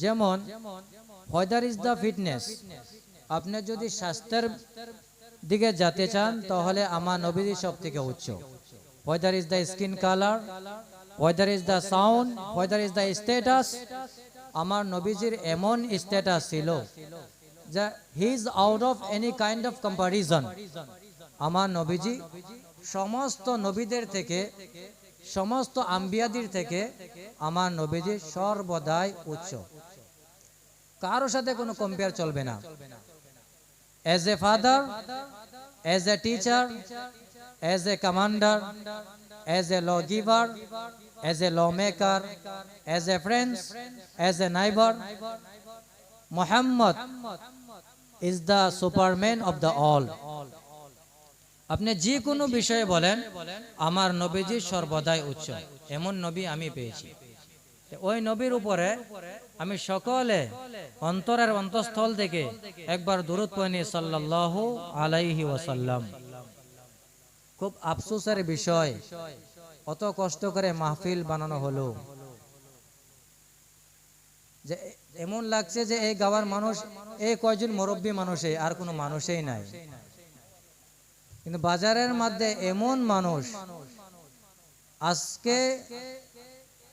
যেমন whether is the fitness, আপনি যদি স্বাস্থ্যের দিকে যেতে চান তাহলে আমার নবীজি সব থেকে উচ্চ। Whether is the skin colour, whether is the sound, whether is the status, আমার নবীজির এমন স্ট্যাটাস ছিল যে he is out of any kind of comparison. আমার নবীজি সমস্ত নবীদের থেকে, সমস্ত আম্বিয়াদের থেকে আমার নবীজি সর্বদাই উচ্চ, কারোর সাথে কোনো কম্পেয়ার চলবে না। As a father, as a teacher, as a commander, as a law giver, as a law maker, as a friends, as a neighbour, Muhammad is the superman of the all. আপনি যে কোনো বিষয়ে বলেন, আমার নবীজি সর্বদাই উচ্চ, এমন নবী আমি পেয়েছি। ওই নবীর উপরে আমি সকলে অন্তরের অন্তঃস্থল থেকে একবার দুরূদ পড়ি সাল্লাল্লাহু আলাইহি ওয়াসাল্লাম। খুব আফসোসের বিষয়, অত কষ্ট করে মাহফিল বানানো হলো, যে এমন লাগছে যে এই গাওয়ার মানুষ এই কয়জন মুরব্বী মানুষই, আর কোনো মানুষই নাই। কিন্তু বাজারের মধ্যে এমন মানুষ, আজকে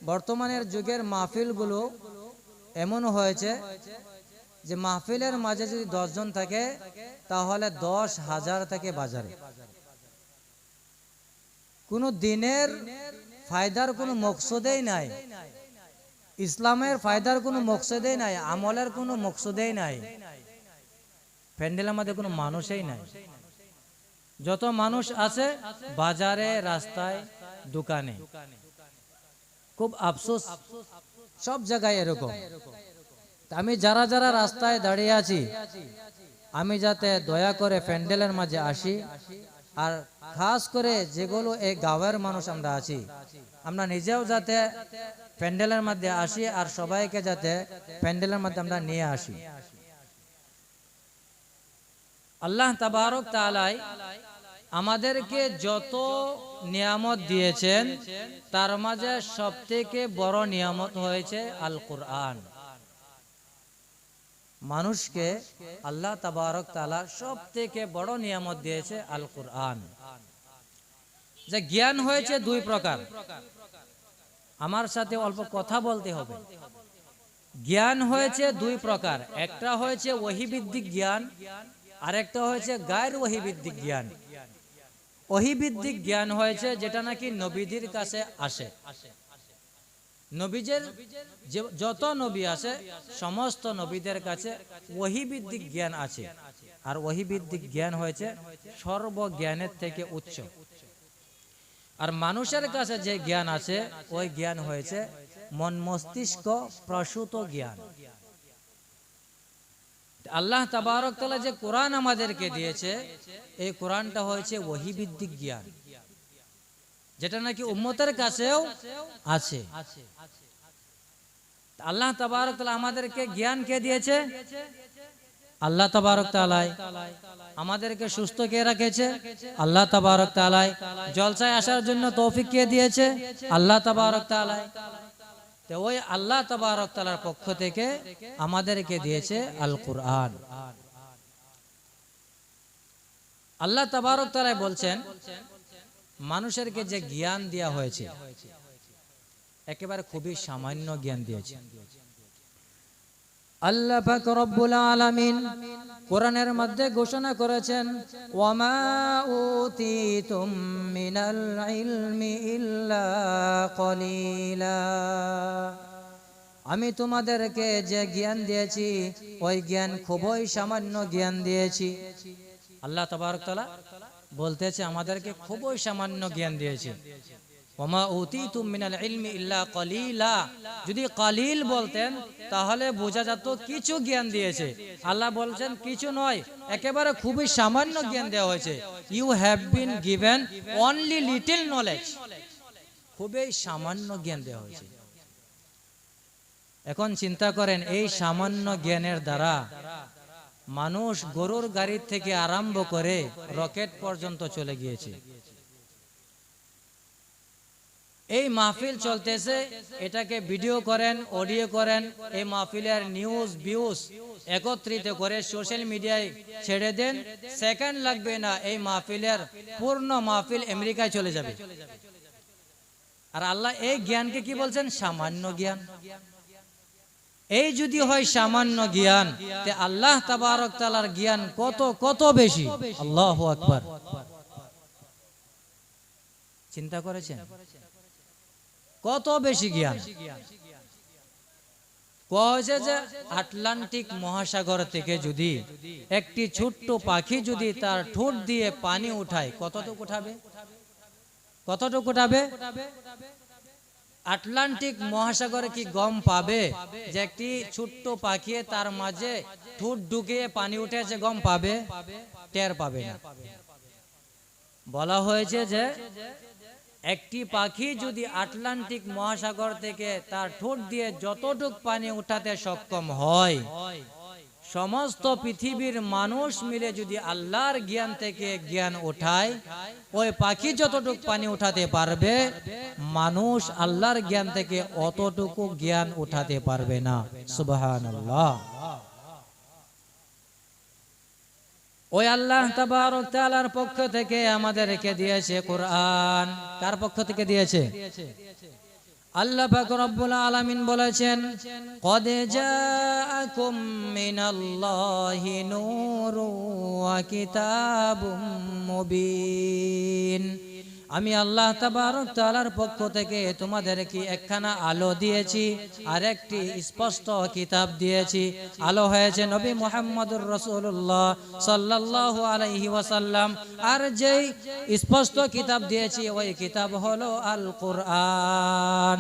বর্তমানের যুগের মাহফিলগুলো এমন হয়েছে যে মাহফিলের মাঝে যদি 10 জন থাকে তাহলে 10,000 থেকে বাজারে। কোনো দিনের ফায়দার কোনো মকসদেই নাই, ইসলামের ফায়দার কোনো মকসদেই নাই, আমলের কোনো মকসদেই নাই। প্যান্ডেলের মধ্যে কোনো মানুষই নাই। যত মানুষ আছে বাজারে, রাস্তায়, দোকানে। খুব আফসোস, সব জায়গায় এরকম। আমি যারা যারা রাস্তায় দাঁড়িয়ে আছি, আমি যাতে দয়া করে প্যান্ডেলের মাঝে আসি, আর খাস করে যেগুলো এই গাঁয়ের মানুষ আমরা আছি, আমরা নিজেও যাতে প্যান্ডেলের মধ্যে আসি, আর সবাইকে যাতে প্যান্ডেলের মধ্যে আমরা নিয়ে আসি। আল্লাহ তাবারক তাআলা আমাদেরকে যত নিয়ামত দিয়েছেন তার মাঝে সবথেকে বড় নিয়ামত হয়েছে আল কুরআন। মানুষকে আল্লাহ তাবারক তাআলা সবথেকে বড় নিয়ামত দিয়েছে আল কুরআন। যে জ্ঞান হয়েছে দুই প্রকার, আমার সাথে অল্প কথা বলতে হবে। জ্ঞান হয়েছে দুই প্রকার, একটা হয়েছে ওহীভিত্তিক জ্ঞান, আর একটা হয়েছে গায়র ওহীভিত্তিক জ্ঞান। ওহীভিত্তিক জ্ঞান হয়েছে যেটা নাকি নবীদের কাছে আসে। নবীদের যত নবী আছে সমস্ত নবীদের কাছে ওহীভিত্তিক জ্ঞান আছে, আর ওহীভিত্তিক জ্ঞান হয়েছে সর্বজ্ঞানের থেকে উচ্চ। আর মানুষের কাছে যে জ্ঞান আছে ওই জ্ঞান হয়েছে মন মস্তিষ্ক প্রসূত জ্ঞান। আল্লাহ তাবারক তাআলা যে কোরআন আমাদেরকে দিয়েছে, এই কোরআনটা হয়েছে ওহীভিত্তিক জ্ঞান, যেটা নাকি উম্মতের কাছেও আছে। আল্লাহ তাবারক তাআলা আমাদেরকে জ্ঞান কে দিয়েছে? আল্লাহ তাবারক তাআলা। আমাদেরকে সুস্থ কে রেখেছে? আল্লাহ তাবারক তাআলা। জলসায় আসার জন্য তৌফিক কে দিয়েছে? আল্লাহ তাবারক তাআলা। তো ওই আল্লাহ তাবারক তাআলার পক্ষ থেকে আমাদেরকে দিয়েছে আল কুরআন। আল্লাহ তাবারক তাআলা বলছেন, মানুষেরকে যে জ্ঞান দেয়া হয়েছে একেবারে খুবই সামান্য জ্ঞান দিয়েছে। আল্লাহ পাক রব্বুল আলামিন কোরআনের মধ্যে ঘোষণা করেছেন, ওয়ামা উতিতুম মিনাল ইলমি ইল্লা কলিলা। আমি তোমাদেরকে যে জ্ঞান দিয়েছি ওই জ্ঞান খুবই সামান্য জ্ঞান দিয়েছি। আল্লাহ তাবারক তাআলা বলতেছে আমাদেরকে খুবই সামান্য জ্ঞান দিয়েছে। ওয়ামা উতিতুম মিনাল ইলমি ইল্লা কলিলা, যদি কলিল বলতেন তাহলে বোঝা যেত কিছু জ্ঞান দিয়েছে। আল্লাহ বলছেন কিছু নয়, একেবারে খুবই সামান্য জ্ঞান দেওয়া হয়েছে। You have been given only little knowledge, খুবই সামান্য জ্ঞান দেওয়া হয়েছে। এখন চিন্তা করেন, এই সামান্য জ্ঞানের দ্বারা মানুষ গরুর গাড়ির থেকে আরম্ভ করে রকেট পর্যন্ত চলে গিয়েছে। এই মাহফিল চলতেছে, এটাকে ভিডিও করেন, অডিও করেন, এই মাহফিলের নিউজ ভিউজ একত্রিত করে সোশ্যাল মিডিয়ায় ছেড়ে দেন, সেকেন্ড লাগবে না এই মাহফিলের পূর্ণ মাহফিল আমেরিকায় চলে যাবে। আর আল্লাহ এই জ্ঞানকে কি বলছেন? সামান্য জ্ঞান। এই যদি হয় সামান্য জ্ঞান, তে আল্লাহ তাবারক তাআলার জ্ঞান কত কত বেশি। আল্লাহু আকবার। চিন্তা করেছেন কত বেশি জ্ঞান? কয়েছে যে আটলান্টিক মহাসাগর থেকে যদি একটি ছোট্ট পাখি যদি তার ঠোঁট দিয়ে পানি উঠায়, কতটুকু উঠাবে? কতটুকু উঠাবে? আটলান্টিক মহাসাগরে কি গম পাবে যে একটি ছোট্ট পাখি তার মাঝে ঠোঁট ঢুকিয়ে পানি উঠেছে? গম পাবে? টের পাবে না। বলা হয়েছে যে একটি পাখি যদি আটলান্টিক মহাসাগর থেকে তার ঠোঁট দিয়ে যতটুক পানি উঠাতে সক্ষম হয়, সমস্ত পৃথিবীর মানুষ মিলে যদি আল্লাহর জ্ঞান থেকে জ্ঞান ওঠায়, ওই পাখি যতটুক পানি উঠাতে পারবে, মানুষ আল্লাহর জ্ঞান থেকে অতটুকু জ্ঞান উঠাতে পারবে না। সুবহানাল্লাহ। ওই আল্লাহ তাবারক তাআলার পক্ষ থেকে আমাদেরকে দিয়েছে কোরআন। কার পক্ষ থেকে দিয়েছে? আল্লাহ পাক রব্বুল আলামিন বলেছেন, কদ জাআকুম মিনাল্লাহি নূরুন ওয়া কিতাবুম মুবিন। আমি আল্লাহ তাবারক তাআলার পক্ষ থেকে তোমাদেরকে একখানা আলো দিয়েছি আর একটি স্পষ্ট কিতাব দিয়েছি। আলো হয়েছে নবী মুহাম্মদুর রাসূলুল্লাহ সাল্লাল্লাহু আলাইহি ওয়াসাল্লাম, আর যেই স্পষ্ট কিতাব দিয়েছি ওই কিতাব হলো আল কোরআন।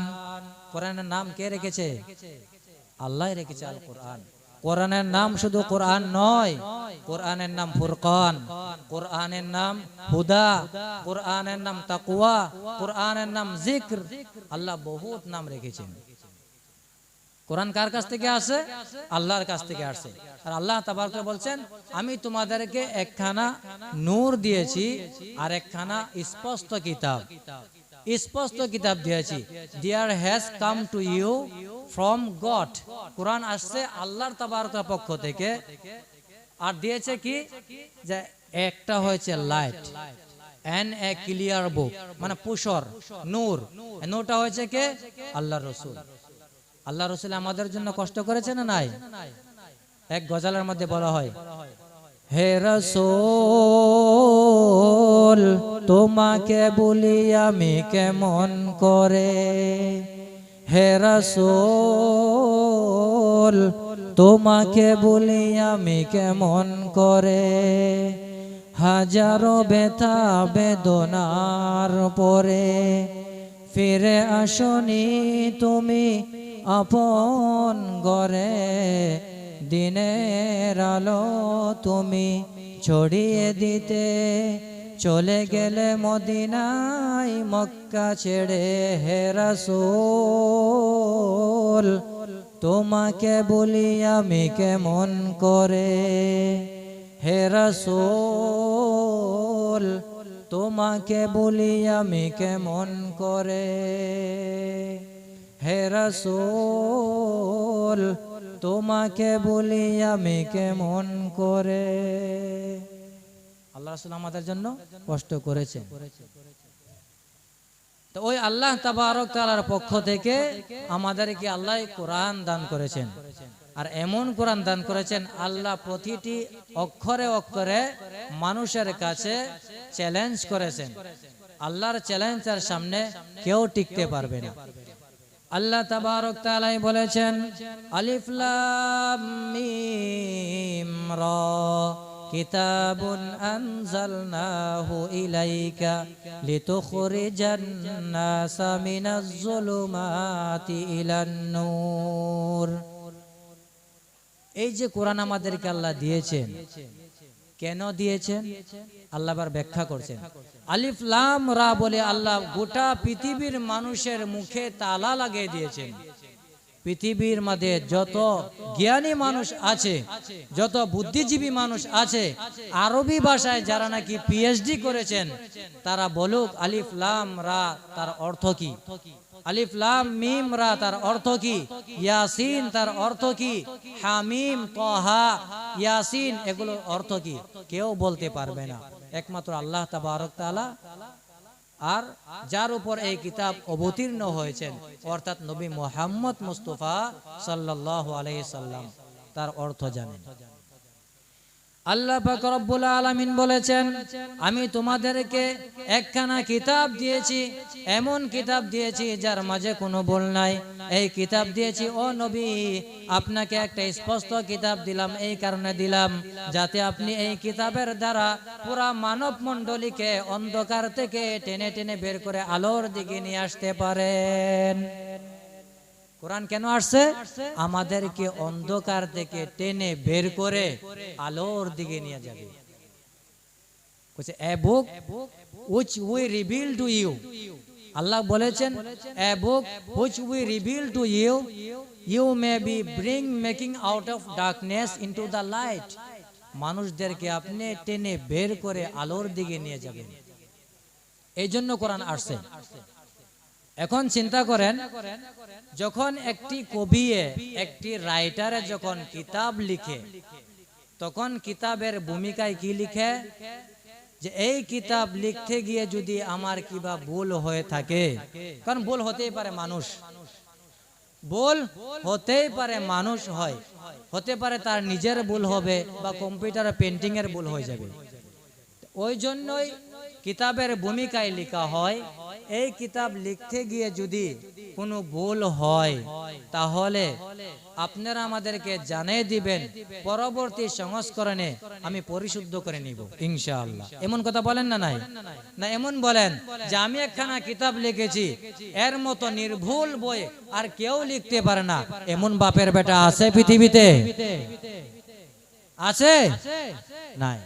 কোরআনের নাম কে রেখেছে? আল্লাহ রেখেছে আল কোরআন। কোরআনের নাম শুধু কোরআন নয়, কোরআনের নাম ফুরকান, কোরআনের নাম হুদা, কোরআনের নাম তাকওয়া, কোরআনের নাম জিক্র। আল্লাহ বহুত নাম রেখেছেন। কোরআন কার কাছ থেকে আসে? আল্লাহর কাছ থেকে আসে। আর আল্লাহ তাবারক বলছেন, আমি তোমাদেরকে একখানা নূর দিয়েছি আর একখানা স্পষ্ট কিতাব। স্পষ্ট কিতাব দিয়েছি। There has come to you from God. Quran আসছে আল্লাহর তাবারকের পক্ষ থেকে। আর দিয়েছে কি? যে একটা হয়েছে লাইট এন্ড এ ক্লিয়ার বুক, মানে পুষর নূর। নূরটা হয়েছে কে? আল্লাহর রাসূল। আল্লাহর রাসূল আমাদের জন্য কষ্ট করেছে না নাই? এক গজলের মধ্যে বলা হয়, হে রাসূল তোমাকে বলি আমি কেমন করে, হে রাসূল তোমাকে বলি আমি কেমন করে, হাজারো ব্যথা বেদনার পরে ফিরে আসনি তুমি আপন ঘরে, দিনের আলো তুমি ছড়িয়ে দিতে চলে গেলে মদিনায় মক্কা ছেড়ে, হে রাসূল তোমাকে বলি আমি কেমন করে, হে রাসূল তোমাকে বলি আমি কেমন করে, হে রাসূল তোমাকে বলি আমি কেমন করে। আল্লাহ রাসূল আমাদের জন্য কষ্ট করেছেন। তো ওই আল্লাহ তাবারক তাআলার পক্ষ থেকে আমাদেরকে আল্লাহ কোরআন দান করেছেন। আর এমন কোরআন দান করেছেন আল্লাহ প্রতিটি অক্ষরে অক্ষরে মানুষের কাছে চ্যালেঞ্জ করেছেন। আল্লাহর চ্যালেঞ্জের সামনে কেউ টিকতে পারবে না। আল্লাহ তাবারক তাআলা বলেছেন, আলিফ লাম মিম রা কিতাবুন আনজালনাহু ইলাইকা লিতুখরিজান নাসা মিনাজ যুলুমাতি ইলান নূর। এই যে কোরআন আমাদেরকে আল্লাহ দিয়েছেন, কেন দিয়েছেন আল্লাহ আবার ব্যাখ্যা করছেন। আলিফ লাম রা বলে আল্লাহ গোটা পৃথিবীর মানুষের মুখে তালা লাগিয়ে দিয়েছেন। পৃথিবীর মধ্যে যত জ্ঞানী মানুষ আছে, যত বুদ্ধিজীবী মানুষ আছে, আরবি ভাষায় যারা নাকি পিএইচডি করেছেন, তারা বলুক আলিফ লাম রা তার অর্থ কি, আলিফ লাম মিম রা তার অর্থ কি, ইয়াসিন তার অর্থ কি, হামিম তাহা ইয়াসিন এগুলোর অর্থ কি, কেউ বলতে পারবে না, একমাত্র আল্লাহ তাবারক তাআলা আর যার উপর এই কিতাব অবতীর্ণ হয়েছেন অর্থাৎ নবী মুহাম্মদ মুস্তাফা সাল্লাল্লাহু আলাইহি সাল্লাম তার অর্থ জানেন। আল্লাহ পাক রব্বুল আলামিন বলেছেন, আমি তোমাদেরকে একখানা কিতাব দিয়েছি, এমন কিতাব দিয়েছি যার মাঝে কোনো ভুল নাই। এই কিতাব দিয়েছি ও নবী, আপনাকে একটা স্পষ্ট কিতাব দিলাম, এই কারণে দিলাম যাতে আপনি এই কিতাবের দ্বারা পুরা মানব মণ্ডলীকে অন্ধকার থেকে টেনে টেনে বের করে আলোর দিকে নিয়ে আসতে পারেন। কোরআন কেন আসছে? আমাদেরকে অন্ধকার থেকে টেনে বের করে আলোর দিকে নিয়ে যাবে। a book which we reveal to you, আল্লাহ বলেছেন a book which we reveal to you, you may be making out of darkness into the light, মানুষদেরকে আপনি টেনে বের করে আলোর দিকে নিয়ে যাবেন, এই জন্য কোরআন আসছে। এখন চিন্তা করেন, যখন একটি কবি একটি রাইটারে যখন কিতাব লিখে, তখন কিতাবের ভূমিকায় কি লিখে যে এই কিতাব লিখতে গিয়ে যদি আমার কিবা ভুল হয়ে থাকে, কারণ ভুল হতেই পারে, মানুষ ভুল হতেই পারে, মানুষ হয়, হতে পারে তার নিজের ভুল হবে বা কম্পিউটারে পেন্টিং এর ভুল হয়ে যাবে, ওই জন্যই কিতাবের ভূমিকায় লেখা হয়। এই কিতাব লিখতে গিয়ে যদি কোনো ভুল হয় তাহলে আপনারা আমাদেরকে জানিয়ে দিবেন, পরবর্তী সংস্করণে আমি পরিশুদ্ধ করে নিব ইনশাআল্লাহ। এমন কথা বলেন না? নাই না, এমন বলেন যে আমি একখানা কিতাব লিখেছি, এর মতো নির্ভুল বই আর কেউ লিখতে পারে না, এমন বাপের বেটা আছে পৃথিবীতে? আছে? নাই।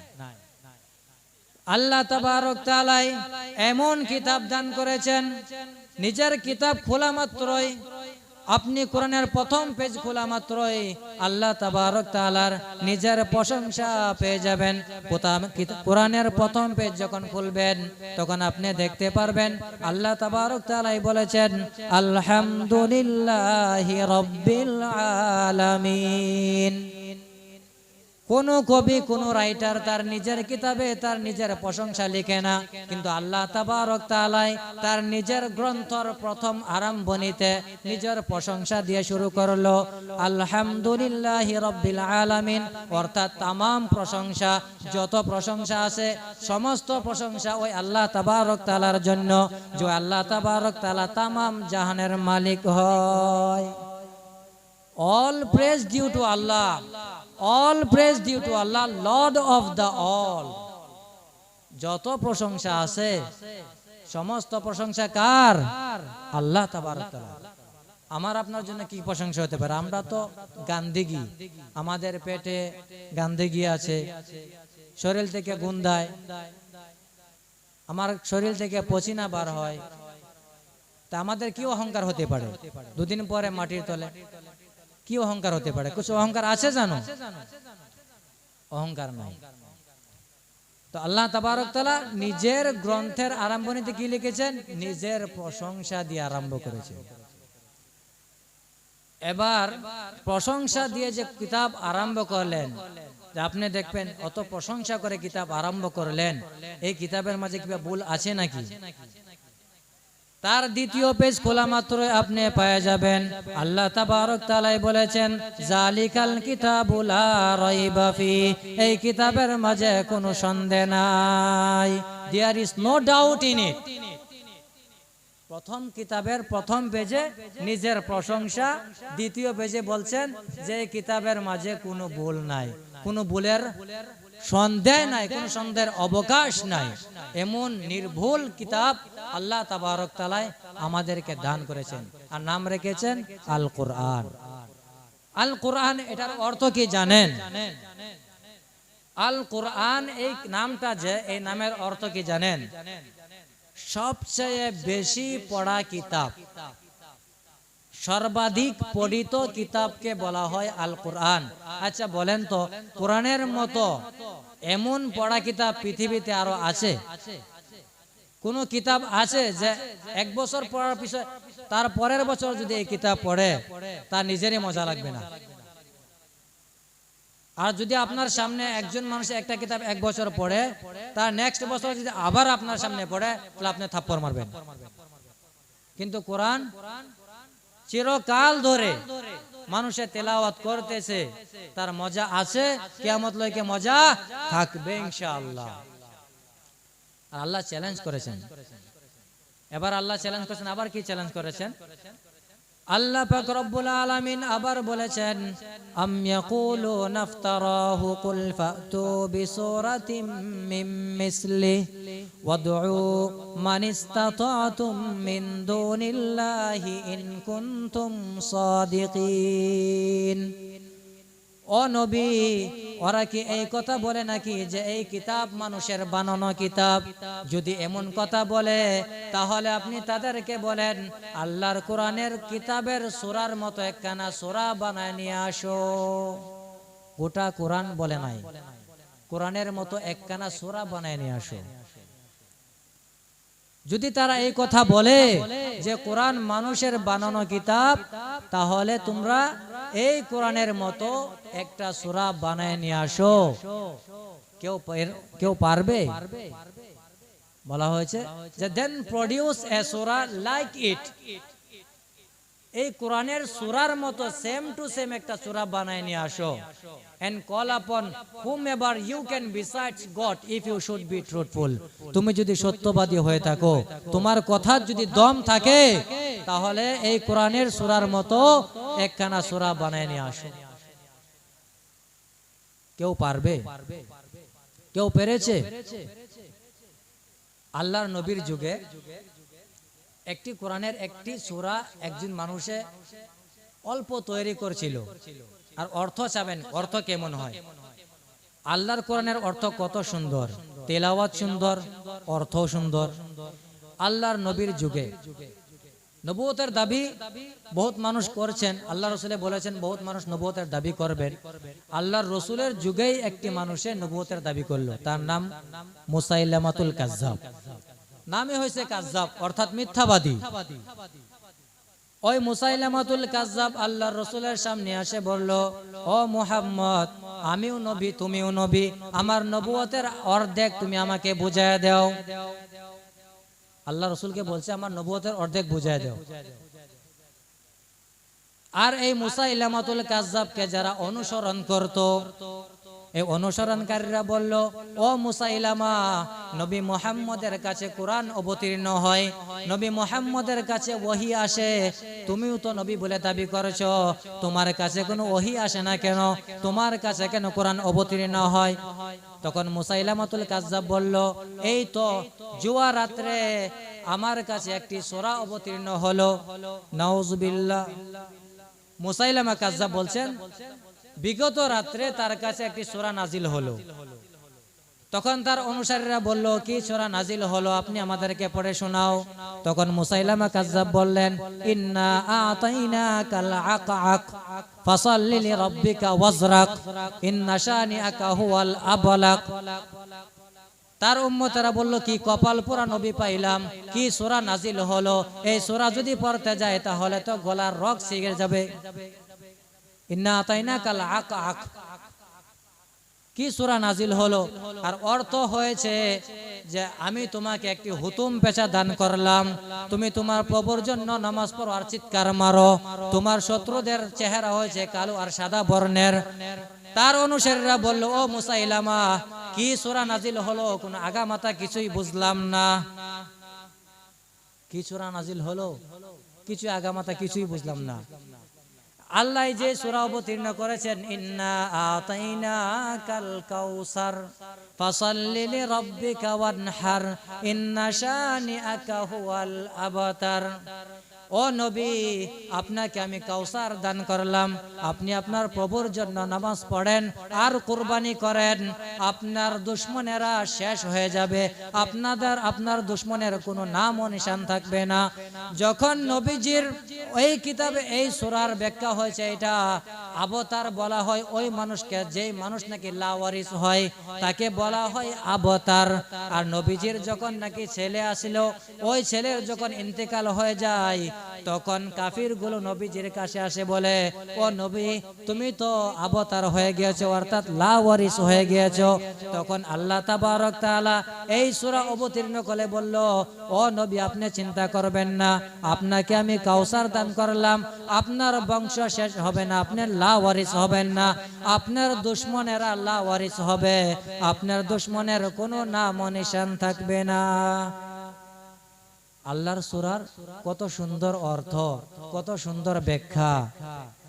আল্লাহ তাবারক তাআলা এমন কিতাব দান করেছেন, নিজের কিতাব খোলা মাত্রই, আপনি কোরআনের প্রথম পেজ খোলা মাত্রই আল্লাহ তাবারক তাআলার নিজের প্রশংসা পেয়ে যাবেন। কোরআনের প্রথম পেজ যখন খুলবেন তখন আপনি দেখতে পারবেন আল্লাহ তাবারক তাআলা বলেছেন আলহামদুলিল্লাহি রাব্বিল আলামিন। কোন কবি, কোন রাইটার তার নিজের কিতাবে তার নিজের প্রশংসা লিখে না, কিন্তু আল্লাহ তাবারক তাআলা তার নিজের গ্রন্থর প্রথম আরম্ভণীতে নিজের প্রশংসা দিয়ে শুরু করলো আলহামদুলিল্লাহি রাব্বিল আলামিন, অর্থাৎ তামাম প্রশংসা, যত প্রশংসা আছে সমস্ত প্রশংসা ওই আল্লাহ তাবারক তাআলার জন্য, যে আল্লাহ তাবারক তাআলা তামাম জাহানের মালিক হয়। All praise due to Allah, all praise due to Allah, Lord of the all. যত প্রশংসা আছে সমস্ত প্রশংসা কার? আল্লাহ তাবারক তাআলা। আমার আপনার জন্য কি প্রশংসা হতে পারে? আমরা তো গান্ধিগি, আমাদের পেটে গান্ধিগি আছে, শরীর থেকে গুন্দায়, আমার শরীর থেকে পচিনা বার হয়, তা আমাদের কি অহংকার হতে পারে? দুদিন পরে মাটির তলে কি অহংকার হতে পারে? কিছু অহংকার আছে জানো? অহংকার নাই। তো আল্লাহ তাবারক তাআলা নিজের গ্রন্থের আরম্ভণীতে কি লিখেছেন? নিজের প্রশংসা দিয়ে আরম্ভ করেছেন। এবার প্রশংসা দিয়ে যে কিতাব আরম্ভ করলেন, আপনি দেখবেন অত প্রশংসা করে কিতাব আরম্ভ করলেন, এই কিতাবের মাঝে কিবা ভুল আছে নাকি? তার দ্বিতীয় পেজ খোলা মাত্র আপনি পেয়ে যাবেন আল্লাহ তাবারক তাআলা বলেছেন জালিকাল কিতাবু লা রাইবা ফি, এই কিতাবের মাঝে কোনো সন্দেহ নাই, there is no doubt in it. প্রথম কিতাবের প্রথম পেজে নিজের প্রশংসা, দ্বিতীয় পেজে বলছেন যে কিতাবের মাঝে কোনো ভুল নাই, কোনো ভুলের সন্দেহ নাই, কোনো সন্দেহের অবকাশ নাই, এমন নির্ভুল কিতাব আল্লাহ তাবারক তাআলা আমাদেরকে দান করেছেন, আর নাম রেখেছেন আল কোরআন। আল কোরআন এটার অর্থ কি জানেন? আল কোরআন এই নামটা, যে এই নামের অর্থ কি জানেন? সবচেয়ে বেশি পড়া কিতাব, সর্বাধিক পঠিত কিতাবকে বলা হয় আল কোরআন। আচ্ছা বলেন তো, কোরআনের মতো এমন পড়া কিতাব পৃথিবীতে আরো আছে? কোন কিতাব আছে যে এক বছর পড়ার পিছনে তার পরের বছর যদি এই কিতাব পড়ে তার নিজেরই মজা লাগবে না? আর যদি আপনার সামনে একজন মানুষ একটা কিতাব এক বছর পড়ে, তার নেক্সট বছর যদি আবার আপনার সামনে পড়ে, তাহলে আপনি থাপ্পড় মারবেন। কিন্তু কোরআন চিরকাল ধরে মানুষের তেলাওয়াত করতেছে, তার মজা আছে, কিয়ামত লইকে মজা থাকবে ইনশাআল্লাহ। আর আল্লাহ চ্যালেঞ্জ করেছেন, এবার আল্লাহ চ্যালেঞ্জ করেছেন, আবার কি চ্যালেঞ্জ করেছেন? আল্লাহ পাক রব্বুল আলামিন আবার বলেছেন, আম ইয়াকুলুনা ইফতারাহু কুল ফাতু বিসূরাতিম মিন মিসলি ওয়াদউ মান ইসতাতাতুম মিন দুনিল্লাহি ইন কুনতুম সাদিকিন। ও নবী, ওরা কি এই কথা বলে নাকি যে এই কিতাব মানুষের বানানো কিতাব? যদি এমন কথা বলে তাহলে আপনি তাদেরকে বলেন, আল্লাহর কোরআনের কিতাবের সূরার মতো একখানা সূরা বানায় নিয়ে আসো। গোটা কোরআন বলে নাই, কোরআনের মতো একখানা সূরা বানায় নিয়ে আসো। যদি তারা এই কথা বলে যে কোরআন মানুষের বানানো কিতাব, তাহলে তোমরা এই কোরআনের মতো একটা সূরা বানায় নিয়ে আসো। কেউ পারবে? বলা হয়েছে যে দেন produce A Surah like it. এই কোরআনের সূরার মতো সেম টু সেম একটা সূরা বানায় নিয়ে আসো। And call upon whomever you can besides God if you should be truthful. তুমি যদি সত্যবাদী হয়ে থাকো, তোমার কথার যদি দম থাকে, তাহলে এই কোরআনের সূরার মতো একখানা সূরা বানায় নিয়ে আসো। কেউ পারবে? কেউ পেরেছে? আল্লাহর নবীর যুগে একটি কোরআনের একটি সূরা একজন মানুষে অল্প তৈরি করছিল। আর অর্থ চাবেন, অর্থ কেমন হয়? আল্লাহর কোরআনের অর্থ কত সুন্দর, তেলাওয়াত সুন্দর, অর্থ সুন্দর। আল্লাহর নবীর যুগে নবুয়তের দাবি বহুত মানুষ করছেন, আল্লাহ রসুলে বলেছেন বহুত মানুষ নবুয়তের দাবি করবেন। আল্লাহর রসুলের যুগেই একটি মানুষে নবুয়তের দাবি করলো, তার নাম মুসাইলামাতুল কাজ্জাব। নামে হয়েছে কাজ্জাব, অর্থাৎ মিথ্যাবাদী। ওই মুসাইলামাতুল কাজ্জাব আল্লাহর রসুলের সামনে এসে বলল, ও মুহাম্মদ, আমিও নবী তুমিও নবী, আমার নবুয়তের অর্ধেক তুমি আমাকে বুঝায় দাও। আল্লাহ রসুলকে বলছে আমার নবুয়তের অর্ধেক বুঝায় দাও। আর এই মুসাইলামাতুল কাজ্জাবকে যারা অনুসরণ করত, এই অনুসরণকারীরা বলল, ও মুসাইলামা, নবী মুহাম্মদের কাছে কোরআন অবতীর্ণ হয়, নবী মুহাম্মদের কাছে ওহী আসে, তুমিও তো নবী বলে দাবি করছো, তোমার কাছে কোনো ওহী আসে না কেন? তোমার কাছে কেন কোরআন অবতীর্ণ হয়? তখন মুসাইলামাতুল কাজ্জাব বলল, এই তো জুয়া রাত্রে আমার কাছে একটি সূরা অবতীর্ণ হলো। নাউজুবিল্লাহ। মুসাইলামা কাজ্জাব বলছেন বিগত রাত্রে তার কাছে একটি সূরা নাজিল হলো। তখন তার অনুসারীরা বলল, কি সূরা নাজিল হলো, আপনি আমাদেরকে পড়ে শোনাও। তখন মুসাইলামা কাজ্জাব বললেন, ইন্না আতাইনাকাল আকাক ফাসাল্লি লিরাব্বিকা ওয়াজরাক ইন্না শানিআকা হুয়াল আবলাক। তার উম্মতেরা বলল, কি কপাল পোড়া নবী পাইলাম, কি সূরা নাজিল হলো, এই সূরা যদি পড়তে যায় তাহলে তো গলার রগ ছিঁড়ে যাবে। ইন্না আতাইনাকাল আকাক, কি সূরা নাজিল হলো? আর অর্থ হয়েছে যে আমি তোমাকে একটি হুতুম পেশা দান করলাম, তুমি তোমার প্রভুর জন্য নামাজ পড়ো আর চিৎকার মারো, তোমার শত্রুদের চেহারা হয়েছে কালো আর সাদা বর্ণের। তার অনুসারীরা বলল, ও মুসাইলামা, কি সূরা নাজিল হলো, কোন আগামাতা কিছুই বুঝলাম না। কি সূরা নাজিল হলো, কিছু আগামাতা কিছুই বুঝলাম না। আল্লাহ যে সূরা অবতীর্ণ করেছেন, ইন্না আতাইনাকাল কাউসার ফাসাল্লি লিরাব্বিকা ওয়ানহার ইন্না শানিআকা হুয়াল আবতার। ও নবী, আপনাকে আমি কাউসার দান করলাম, আপনি আপনার প্রভুর জন্য নামাজ পড়েন আর কুরবানি করেন, আপনার দুশমনেরা শেষ হয়ে যাবে, আপনার দুশমনের কোনো নাম ও নিশান থাকবে না। যখন নবীজির ওই কিতাবে এই সূরার ব্যাখ্যা হয়েছে, এটা অবতার বলা হয় ওই মানুষকে, যেই মানুষ নাকি লাওয়ারিস হয় তাকে বলা হয় অবতার। আর নবীজির যখন নাকি ছেলে আসিল, ওই ছেলের যখন ইন্তেকাল হয়ে যায়, তখন কাফিরগুলো নবীজির কাছে আসে বলে, ও নবী, তুমি তো অবতার হয়ে গিয়েছো, অর্থাৎ লাওয়ারিস হয়ে গিয়েছো। তখন আল্লাহ তাবারক তাআলা এই সূরা অবতীর্ণ করে বলল, ও নবী, আপনি চিন্তা করবেন না, আপনাকে আমি কাউসার দান করলাম, আপনার বংশ শেষ হবে না, আপনি লাওয়ারিস হবেন না, আপনার দুশমনেরা লাওয়ারিস হবে, আপনার দুশমনের কোনো নাম ও নিশান থাকবে না। আল্লাহর সূরার কত সুন্দর অর্থ, কত সুন্দর ব্যাখ্যা।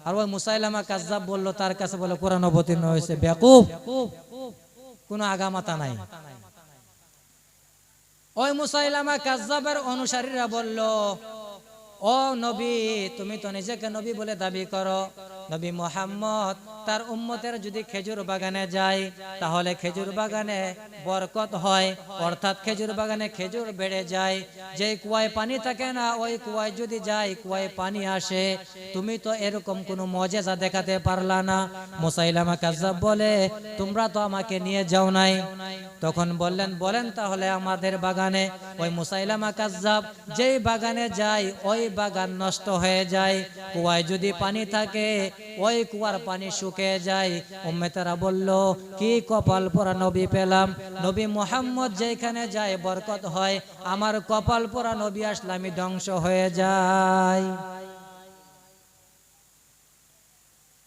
আর ওই মুসাইলামা কাজ্জাব বলল, তার কাছে বলে কোরআন অবতীর্ণ হয়েছে, বেয়াকুফ, কোনো আগামাতা নাই। ওই মুসাইলামা কাজ্জাবের অনুসারীরা বলল, ও নবী, তুমি তো নিজেকে নবী বলে দাবি করো, নবী মুহাম্মদ তার উম্মতের যদি খেজুর বাগানে যায় তাহলে খেজুর বাগানে বরকত হয়, অর্থাৎ খেজুর বাগানে খেজুর বেড়ে যায়, যে কুয়ায় পানি থাকে না ওই কুয়ায় যদি যায় কুয়ায় পানি আসে, তুমি তো এরকম কোনো মুজিজা দেখাতে পারলা না। মুসাইলামা কাজ্জাব বলে, তোমরা তো আমাকে নিয়ে যাও নাই। তখন বললেন, বলেন তাহলে আমাদের বাগানে। ওই মুসাইলামা কাজ্জাব যেই বাগানে যায় ওই বাগান নষ্ট হয়ে যায়, কুয়ায় যদি পানি থাকে ওই কুয়ার পানি শুকিয়ে যায়। উম্মতেরা বলল, কি কপাল পোড়া নবী পেলাম, নবী মুহাম্মদ যেখানে যায় বরকত হয়, আমার কপাল পোড়া নবী আসলে আমি ধ্বংস হয়ে যাই।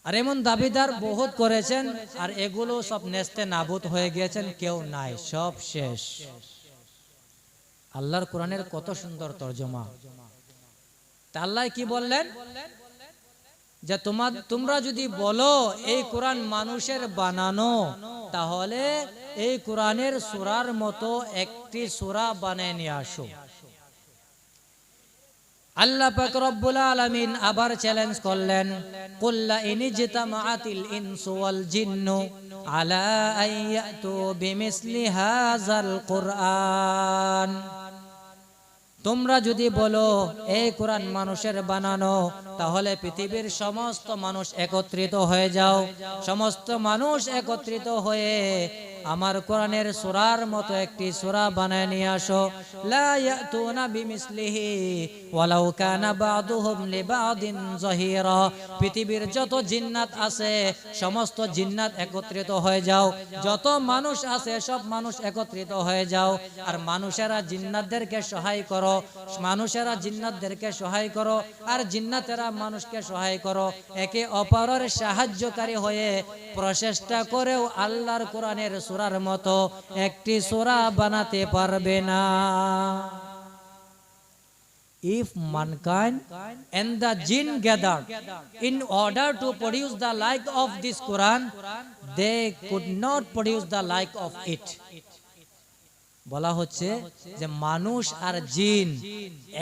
আর এমন দাবিদার বহুত করেছেন, আর এগুলো সব নেস্তে নাবুদ হয়ে গিয়েছেন, কেউ নাই, সব শেষ। আল্লাহর কোরআনের কত সুন্দর তরজমা। আল্লাহ কি বললেন, যে তোমরা যদি বলো এই কোরআন মানুষের বানানো, তাহলে এই কোরআনের সূরার মতো একটি সূরা বানিয়ে নিয়ে আসো। আল্লাহ পাক রব্বুল আলামিন আবার চ্যালেঞ্জ করলেন, কুল লা ইনজতামাআতিল ইনসু ওয়াল জিন্নু আলা আন ইয়াতু বিমিসলি হাযাল কুরআন। তোমরা যদি বলো এই কোরআন মানুষের বানানো, তাহলে পৃথিবীর সমস্ত মানুষ একত্রিত হয়ে যাও, সমস্ত মানুষ একত্রিত হয়ে আমার কোরআনের সূরার মতো একটি সূরা বানায় নিয়ে আসো। লা ইয়াতুনা বিমিসলিহি ওয়ালাউ কানা বা'দুহুম লিবা'দিন যাহিরা। পৃথিবীর যত জিন্নাত আছে সমস্ত জিন্নাত একত্রিত হয়ে যাও, যত মানুষ আছে সব মানুষ একত্রিত হয়ে যাও, আর মানুষেরা জিন্নাতদেরকে সহায় করো, মানুষেরা জিন্নাতদেরকে সহায় করো, আর জিন্নাতেরা মানুষকে সহায় করো, একে অপরের সাহায্যকারী হয়ে প্রচেষ্টা করেও আল্লাহর কোরআনের সূরার মতো একটি সূরা বানাতে পারবে না। If mankind and the jinn gathered in order to produce the like of this Quran, they could not produce the like of it. বলা হচ্ছে যে মানুষ আর জিন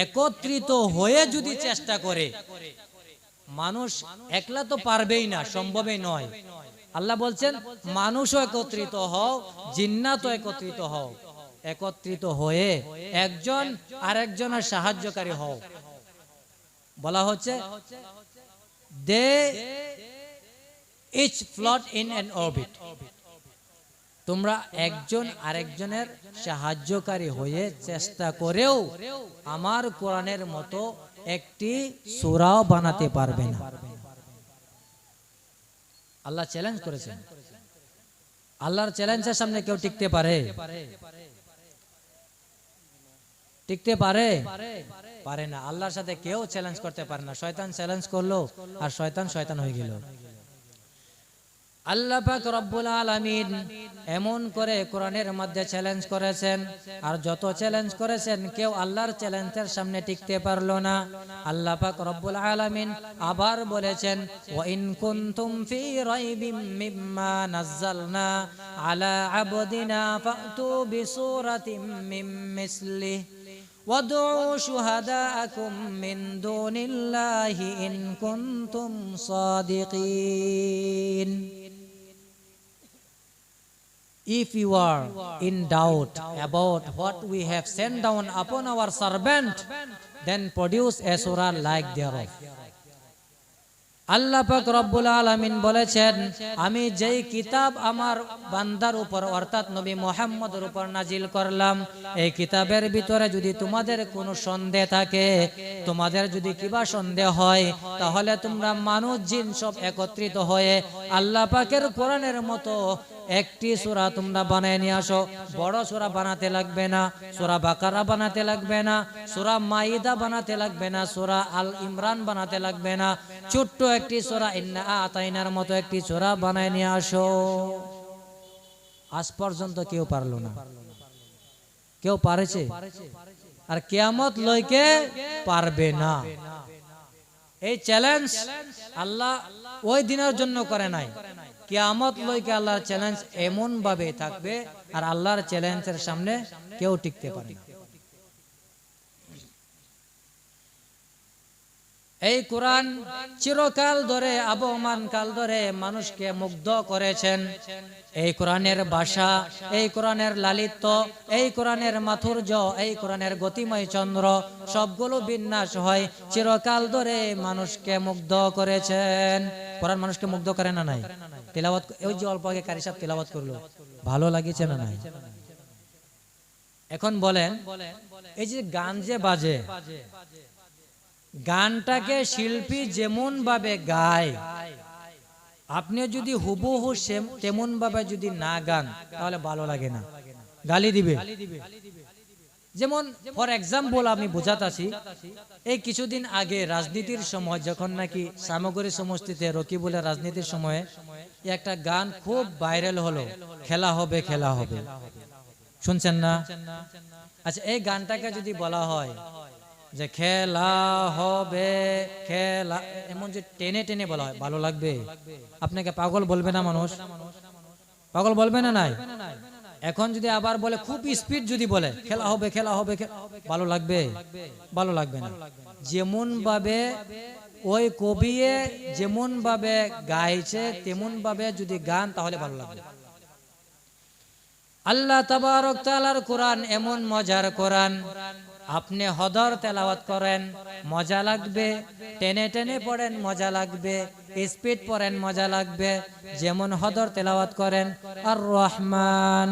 একত্রিত হয়ে যদি চেষ্টা করে, মানুষ একলা তো পারবেই না, সম্ভবই নয়। আল্লাহ বলছেন মানুষও একত্রিত হও, জিন্নাতও একত্রিত হও, একত্রিত হয়ে একজন আরেকজনের সাহায্যকারী হও। বলা হচ্ছে they each float in an orbit. তোমরা একজন আরেকজনের সাহায্যকারী হয়ে চেষ্টা করেও আমার কোরআনের মতো একটি সূরাও বানাতে পারবে না। আল্লাহ চ্যালেঞ্জ করেছেন। আল্লাহর চ্যালেঞ্জের সামনে কেউ টিকতে পারে? টিকতে পারে? পারে না। আল্লাহর সাথে কেউ চ্যালেঞ্জ করতে পারে না। শয়তান চ্যালেঞ্জ করলো আর শয়তান হয়ে গেল। আল্লাহ পাক রব্বুল আলামিন এমন করে কোরআনের মধ্যে চ্যালেঞ্জ করেছেন, আর যত চ্যালেঞ্জ করেছেন কেউ আল্লাহর চ্যালেঞ্জের সামনে টিকতে পারলো না। আল্লাহ পাক রব্বুল আলামিন আবার বলেছেন, ওয়া ইন কুনতুম ফি রাইবিম মিম্মা নাযালনা আলা আবদিনা ফাতু বিসূরাতিম মিন মিসলিহি وادعوا شهداءكم من دون الله إن كنتم صادقين. If you are in doubt about what we have sent down upon our servant, then produce a surah like thereof. আল্লাহ পাক রব্বুল আলামিন বলেছেন, আমি যেই কিতাব আমার বান্দার উপর অর্থাৎ নবী মুহাম্মদের উপর নাজিল করলাম, এই কিতাবের ভিতরে যদি তোমাদের কোনো সন্দেহ থাকে, তোমাদের যদি কিবা সন্দেহ হয়, তাহলে তোমরা মানুষ জিন সব একত্রিত হয়ে আল্লাহ পাকের কোরআনের মতো একটি সূরা তোমরা বানায় নিয়ে আসো। বড় সূরা বানাতে লাগবে না, সূরা বাকারা বানাতে লাগবে না, সূরা মাইদা বানাতে লাগবে না, সূরা আল ইমরান বানাতে লাগবে না, ছোট্ট একটি সূরা ইন্না আতাইনার মতো একটি সূরা বানায় নিয়ে আসো। আজ পর্যন্ত কেউ পারলো না। কেউ পারেছে? আর কিয়ামত লইকে পারবে না। এই চ্যালেঞ্জ আল্লাহ ওই দিনের জন্য করে নাই, কিয়ামত লইকে আল্লাহর চ্যালেঞ্জ এমন ভাবে থাকবে, আর আল্লাহর চ্যালেঞ্জের সামনে কেউ টিকতে পারে না। এই কোরআন চিরকাল ধরে, আবহমান কাল ধরে মানুষকে মুগ্ধ করেছেন। এই কোরআনের ভাষা, এই কোরআনের লালিত্য, এই কোরআনের মাধুর্য, এই কোরআনের গতিময় চন্দ্র সবগুলো বিন্যাস হয় চিরকাল ধরে মানুষকে মুগ্ধ করেছেন। কোরআন মানুষকে মুগ্ধ করে না নাই? তিলাওয়াত, ওই যে অল্প আগে কারি সাহেব তিলাওয়াত করলো, ভালো লাগিছে না নাই? এখন বলেন, এই যে গান যে বাজে, গানটাকে শিল্পী যেমন ভাবে গায়, আপনি যদি হুবহু তেমন ভাবে যদি না গান, তাহলে ভালো লাগে না, গালি দিবে। যেমন ফর এক্সাম্পল আমি বোঝাতাছি, এই কিছুদিন আগে রাজনীতির সময় যখন নাকি সামগ্রী সমষ্টিতে রকিবুলের রাজনীতির সময়ে একটা গান খুব ভাইরাল হলো, খেলা হবে খেলা হবে, শুনছেন না? আচ্ছা, এই গানটাকে যদি বলা হয় যে খেলা হবে খেলা, এমন যে টেনে টেনে বলা হয়, ভালো লাগবে? আপনাকে পাগল বলবে না মানুষ? পাগল বলবে না নাই? এখন যদি আবার বলে, খুব স্পিড যদি বলে খেলা হবে খেলা হবে, ভালো লাগবে? ভালো লাগবে না। যেমন ভাবে ওই কবি যেমন ভাবে গাইছে তেমন ভাবে যদি গান, তাহলে ভালো লাগবে। আল্লাহ তাবারক তাআলার কোরআন এমন মজার কোরআন, আপনি হদর তেলাওয়াত করেন মজা লাগবে, টেনে টেনে পড়েন মজা লাগবে, স্পিড পড়েন মজা লাগবে। যেমন হদর তেলাওয়াত করেন, আর রহমান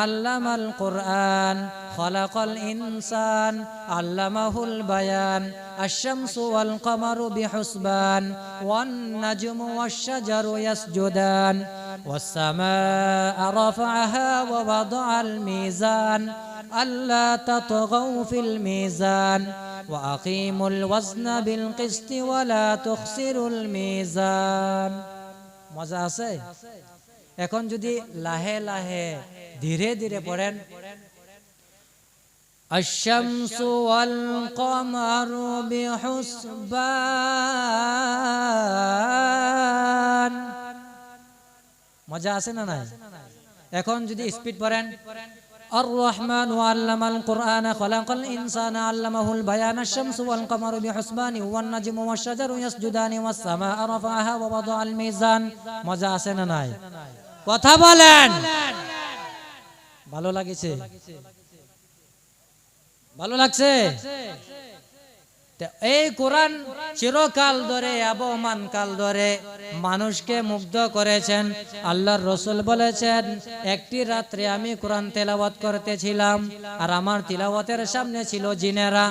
আল্লামাল কোরআন খলাকাল ইনসান আল্লামাহুল বায়ান আশ-শামসু ওয়াল কমারু বিহুসবান ওয়ান নাজমু ওয়াশ-শাজারু ইয়াসজুদান ওয়াস সামাআ রাফা'াহা ওয়া ওয়াদা'আল মিজান আল্লা তাতগাউ ফিল মিজান ওয়া আকিমুল ওয়াজনা বিল কিসতি ওয়া লা তুখসিরুল মিজান। মজা আছে? এখন যদি লাহে লাহে ধীরে ধীরে পড়েন, আশ-শামসু ওয়াল কমারু বিহুসবান, মজা আছে না নাই? এখন যদি স্পিড পড়েন, আর রহমান আল্লামাল কোরআন খলাকাল ইনসানা আল্লামাহুল বায়ান আশ-শামসু ওয়াল কমারু বিহুসবানি ওয়ান নাজমু ওয়াশ-শাজারু ইয়াসজুদানি ওয়াস সামাআ রাফা'াহা ওয়া ওয়াদা'আল মিজান। মজা আছে না নাই? কথা বলেন। ভালো লাগছে? ভালো লাগছে? এই কোরআন চিরকাল ধরে, আবহমান কাল ধরে মানুষকে মুগ্ধ করেছেন। আল্লাহর রাসূল বলেছেন, একটি রাত্রে আমি কোরআন তেলাওয়াত করতেছিলাম, আর আমার তিলাওয়াতের সামনে ছিল জিনেরা।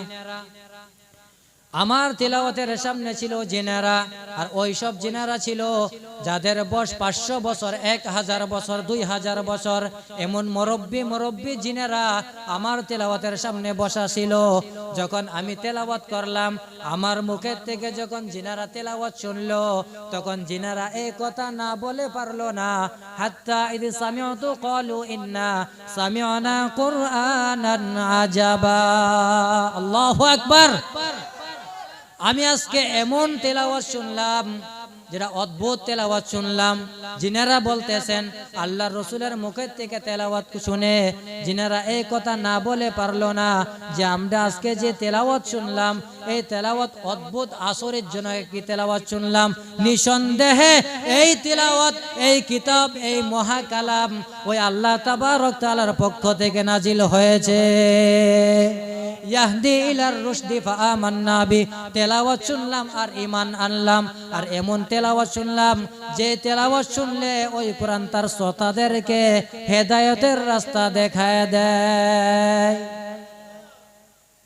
আমার তিলাওয়াতের সামনে ছিল জিনেরা, আর ওই সব জিনেরা ছিল যাদের বয়স 500 বছর, 1000 বছর, 2000 বছর, এমন মুরব্বি জিনেরা আমার তেলাওয়াতের সামনে বসা ছিল। যখন আমি তেলাওয়াত করলাম, আমার মুখের থেকে যখন জিনেরা তেলাওয়াত শুনলো, তখন জিনেরা এই কথা না বলে পারলো না, হাত্তা ইদ সামিউতু ক্বালু ইন্না সামি'না কুরআনান আজাবা। আল্লাহু আকবার। আমি আজকে এমন তেলাওয়াত শুনলাম, যেটা অদ্ভুত তেলাওয়াত শুনলাম, जिनारा বলতেছেন আল্লাহর রাসূলের মুখের থেকে তেলাওয়াত শুনে जिनारा এই কথা না বলে পারলো না যে আমরা আজকে যে তেলাওয়াত শুনলাম এই তেলাওয়াত অদ্ভুত আশ্চর্যজনক একটি তেলাওয়াত শুনলাম। নিঃসন্দেহে এই তেলাওয়াত, এই কিতাব, এই মহাকালাম ওই আল্লাহ তাবারক তাআলার পক্ষ থেকে নাজিল হয়েছে। ইয়াহদি ইলার রুশদি ফাআমান্না বি, তেলাওয়াত শুনলাম আর ঈমান আনলাম। আর এমন তেলাওয়াত শুনলাম যে তেলাওয়াত শুনলে ওই কোরআন তার শ্রোতাদেরকে হেদায়েতের রাস্তা দেখায় দেয়।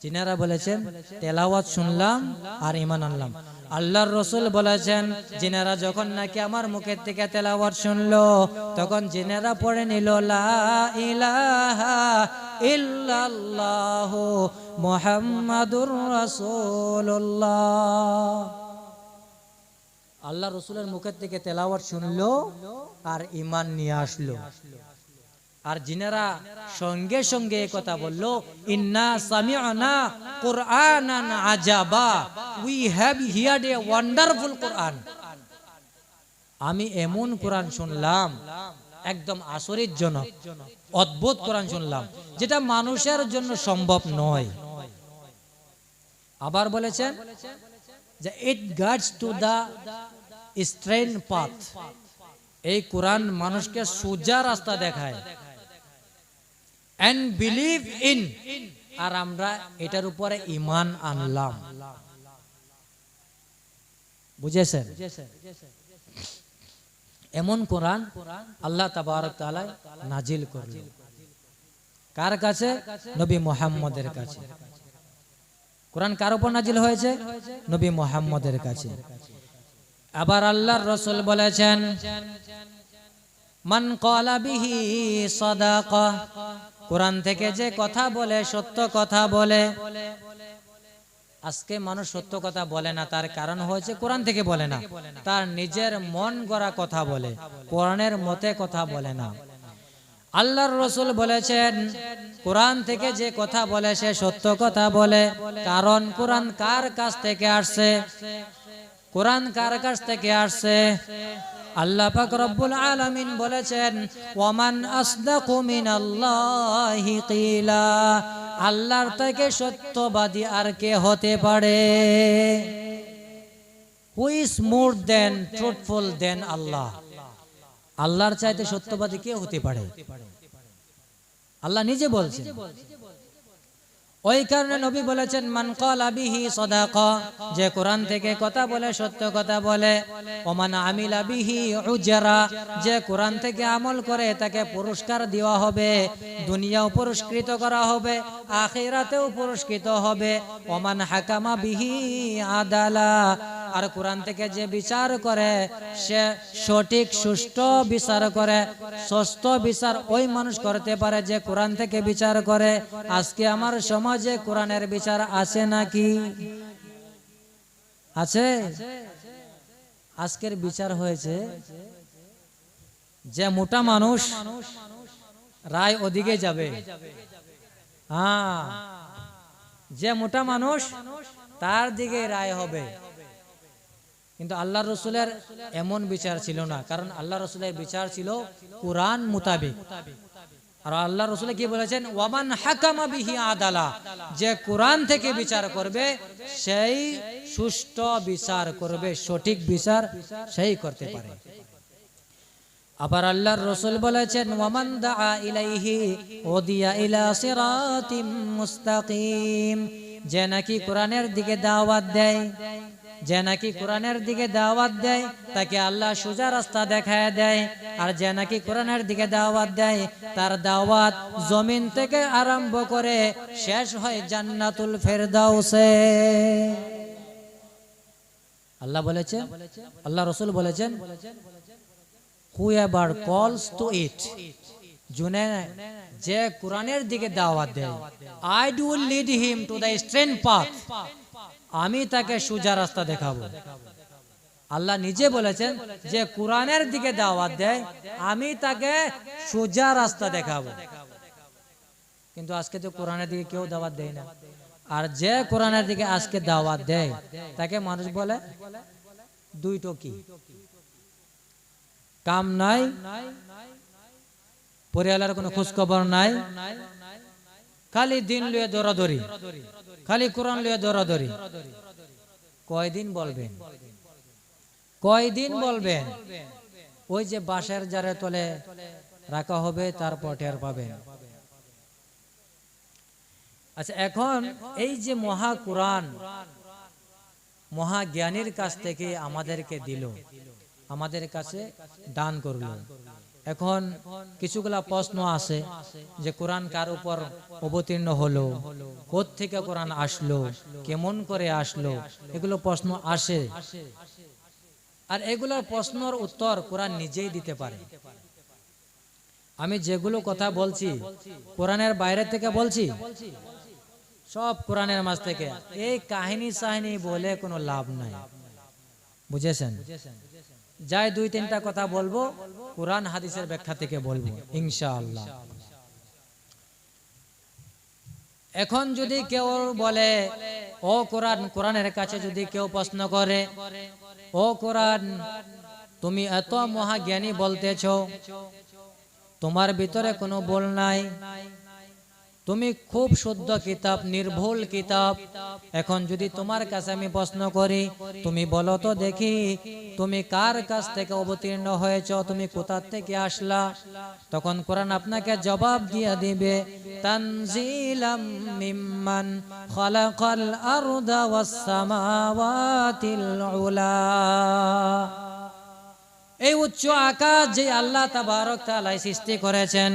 যিনারা বলেছেন তেলাওয়াত শুনলাম আর ঈমান আনলাম। আল্লাহর রাসূল বলেছেন যিনারা যখন নাকি আমার মুখের থেকে তেলাওয়াত শুনলো তখন যিনারা পড়ে নিল লা ইলাহা ইল্লাল্লাহু মুহাম্মাদুর রাসূলুল্লাহ। আল্লাহর রাসূলের মুখের থেকে তেলাওয়াত শুনলো আর ঈমান নিয়ে আসলো। আর যিনারা সঙ্গে সঙ্গে এই কথা বললো ইন্না সামি'না কুরআনান আজাবা, we have heard a wonderful Quran. আমি এমন কোরআন শুনলাম একদম আশ্চর্যজনক অদ্ভুত কোরআন শুনলাম যেটা মানুষের জন্য সম্ভব নয়। আবার বলেছেন যে it guides to the straight path, এই কোরআন মানুষকে সোজা রাস্তা দেখায়। and believe in, আর আমরা এটার উপরে ঈমান আনলাম। বুঝেছেন? এমন কোরআন আল্লাহ তাবারক তাআলা নাজিল করলেন কার কাছে? নবী মুহাম্মদের কাছে। কোরআন কার উপর নাজিল হয়েছে? নবী মুহাম্মদের কাছে। আবার আল্লাহর রাসূল বলেছেন মান ক্বালা বিহি সাদাকা, কোরআন থেকে যে কথা বলে সত্য কথা বলে। আজকে মানুষ সত্য কথা বলে না, তার কারণ হয়েছে কোরআন থেকে বলে না, তার নিজের মন গড়া কথা বলে, কোরআনের মতে কথা বলে না। আল্লাহর রাসূল বলেছেন কোরআন থেকে যে কথা বলে সে সত্য কথা বলে। কারণ কোরআন কার কাছ থেকে আসছে? কোরআন কার কাছ থেকে আসছে? আল্লাহ পাক রব্বুল আলামিন বলেছেন ওয়ামান আসদাকু মিনাল্লাহি কিলা, আল্লাহর থেকে সত্যবাদী আর কে হতে পারে? Who is more than truthful than Allah? আল্লাহর চাইতে সত্যবাদী কে হতে পারে? আল্লাহ নিজে বলছেন। ওই কারণে নবী বলেছেন মান ক্বালা বিহি সাদাকা, যে কোরআন থেকে কথা বলে সত্য কথা বলে। ওমান আমিলা বিহি উজরা, যে কোরআন থেকে আমল করে তাকে পুরস্কার দেওয়া হবে, দুনিয়াও পুরস্কৃত করা হবে, আখিরাতেও পুরস্কৃত হবে। ওমান হাকামা বিহি আদালা, আর কোরআন থেকে যে বিচার করে সে সঠিক সুষ্ঠু বিচার করে। সুস্থ বিচার ওই মানুষ করতে পারে যে কোরআন থেকে বিচার করে। আজকে আমার সমাজে কোরআনের বিচার আছে নাকি? আছে? আজকের বিচার হয়েছে যে মোটা মানুষ রায় ওদিকে যাবে, হ্যাঁ, যে মোটা মানুষ তার দিকে রায় হবে। কিন্তু আল্লাহর রাসূলের এমন বিচার ছিল না, কারণ আল্লাহর রাসূলের বিচার ছিল কোরআন মোতাবেক। আর আল্লাহর রাসূল কি বলেছেন ওয়ামান হাকামা বিহি আদালা, যে কোরআন থেকে বিচার করবে সেই সুষ্ঠু বিচার করবে, সঠিক বিচার সেই করতে পারে। আবার আল্লাহর রাসূল বলেছেন ওয়ামান দাআ ইলাইহি ওদিয়া ইলা সিরাতিম মুস্তাকিম, যে নাকি কোরআনের দিকে দাওয়াত দেয়, যে নাকি কোরআনের দিকে দাওয়াত দেয় তাকে আল্লাহ সোজা রাস্তা দেখায় দেয়। আর যে নাকি কোরআনের দিকে দাওয়াত দেয় তার দাওয়াত জমিন থেকে আরম্ভ করে শেষ হয় জান্নাতুল ফেরদাউসে। আল্লাহ বলেছেন, আল্লাহ রাসূল বলেছেন whoever calls to it, যে কোরআনের দিকে দাওয়াত দেয়, I will lead him to the straight path, আমি তাকে সোজা রাস্তা দেখাবো। আল্লাহ নিজে বলেছেন যে কোরআনের দিকে দাওয়াত দেয় আমি তাকে সোজা রাস্তা দেখাবো। কিন্তু আজকে তো কোরআনের দিকে কেউ দাওয়াত দেয় না। আর যে কোরআনের দিকে আজকে দাওয়াত দেয় তাকে মানুষ বলে দুই টকি। কাম নাই, পরিয়ালের কোনো খোঁজ খবর নাই, খালি দিন লইয়া দৌড়াদৌড়ি, খালি কোরআন লইয়া দৌড়াদৌড়ি। কয়দিন বলবেন, কয়দিন বলবেন? ওই যে বাঁশের জারের তলে রাখা হবে, তারপর টের পাবেন। আচ্ছা, এখন এই যে মহা কোরআন মহা জ্ঞানীর কাছ থেকে আমাদেরকে দিল, আমাদের কাছে দান করলো। এখন কিছুগুলা প্রশ্ন আছে যে কোরআন কার উপর অবতীর্ণ হলো, কোত্থেকে কোরআন আসলো, কেমন করে আসলো, এগুলো প্রশ্ন আসে। আর এগুলোর প্রশ্নের উত্তর কোরআন নিজেই দিতে পারে। আমি যেগুলো কথা বলছি কোরআনের বাইরে থেকে বলছি, সব কোরআনের মাঝ থেকে। এই কাহিনী সাহিনী বলে কোনো লাভ নাই, বুঝেছেন? যাই দুই তিনটা কথা বলবো, কোরআন হাদিসের ব্যাখ্যা থেকে বলবো ইনশাআল্লাহ। এখন যদি কেউ বলে ও কোরআন, কোরআনের কাছে যদি কেউ প্রশ্ন করে, ও কোরআন তুমি এত মহাজ্ঞানী বলতেছো, তোমার ভিতরে কোনো ভুল নাই, তুমি খুব শুদ্ধ কিতাব, নির্ভুল কিতাব। এখন যদি তোমার কাছে আমি প্রশ্ন করি, তুমি বলো তো দেখি তুমি কার কাছ থেকে অবতীর্ণ হয়েছ, তুমি কোথা থেকে আসলা? তখন কোরআন আপনাকে জবাব দিয়ে দিবে, তানজিলাম মিম্মান খালাকাল আরদা ওয়াস সামাওয়াতিল উলা। এই উচ্চ আকাশ যে আল্লাহ তাবারক তাআলা সৃষ্টি করেছেন,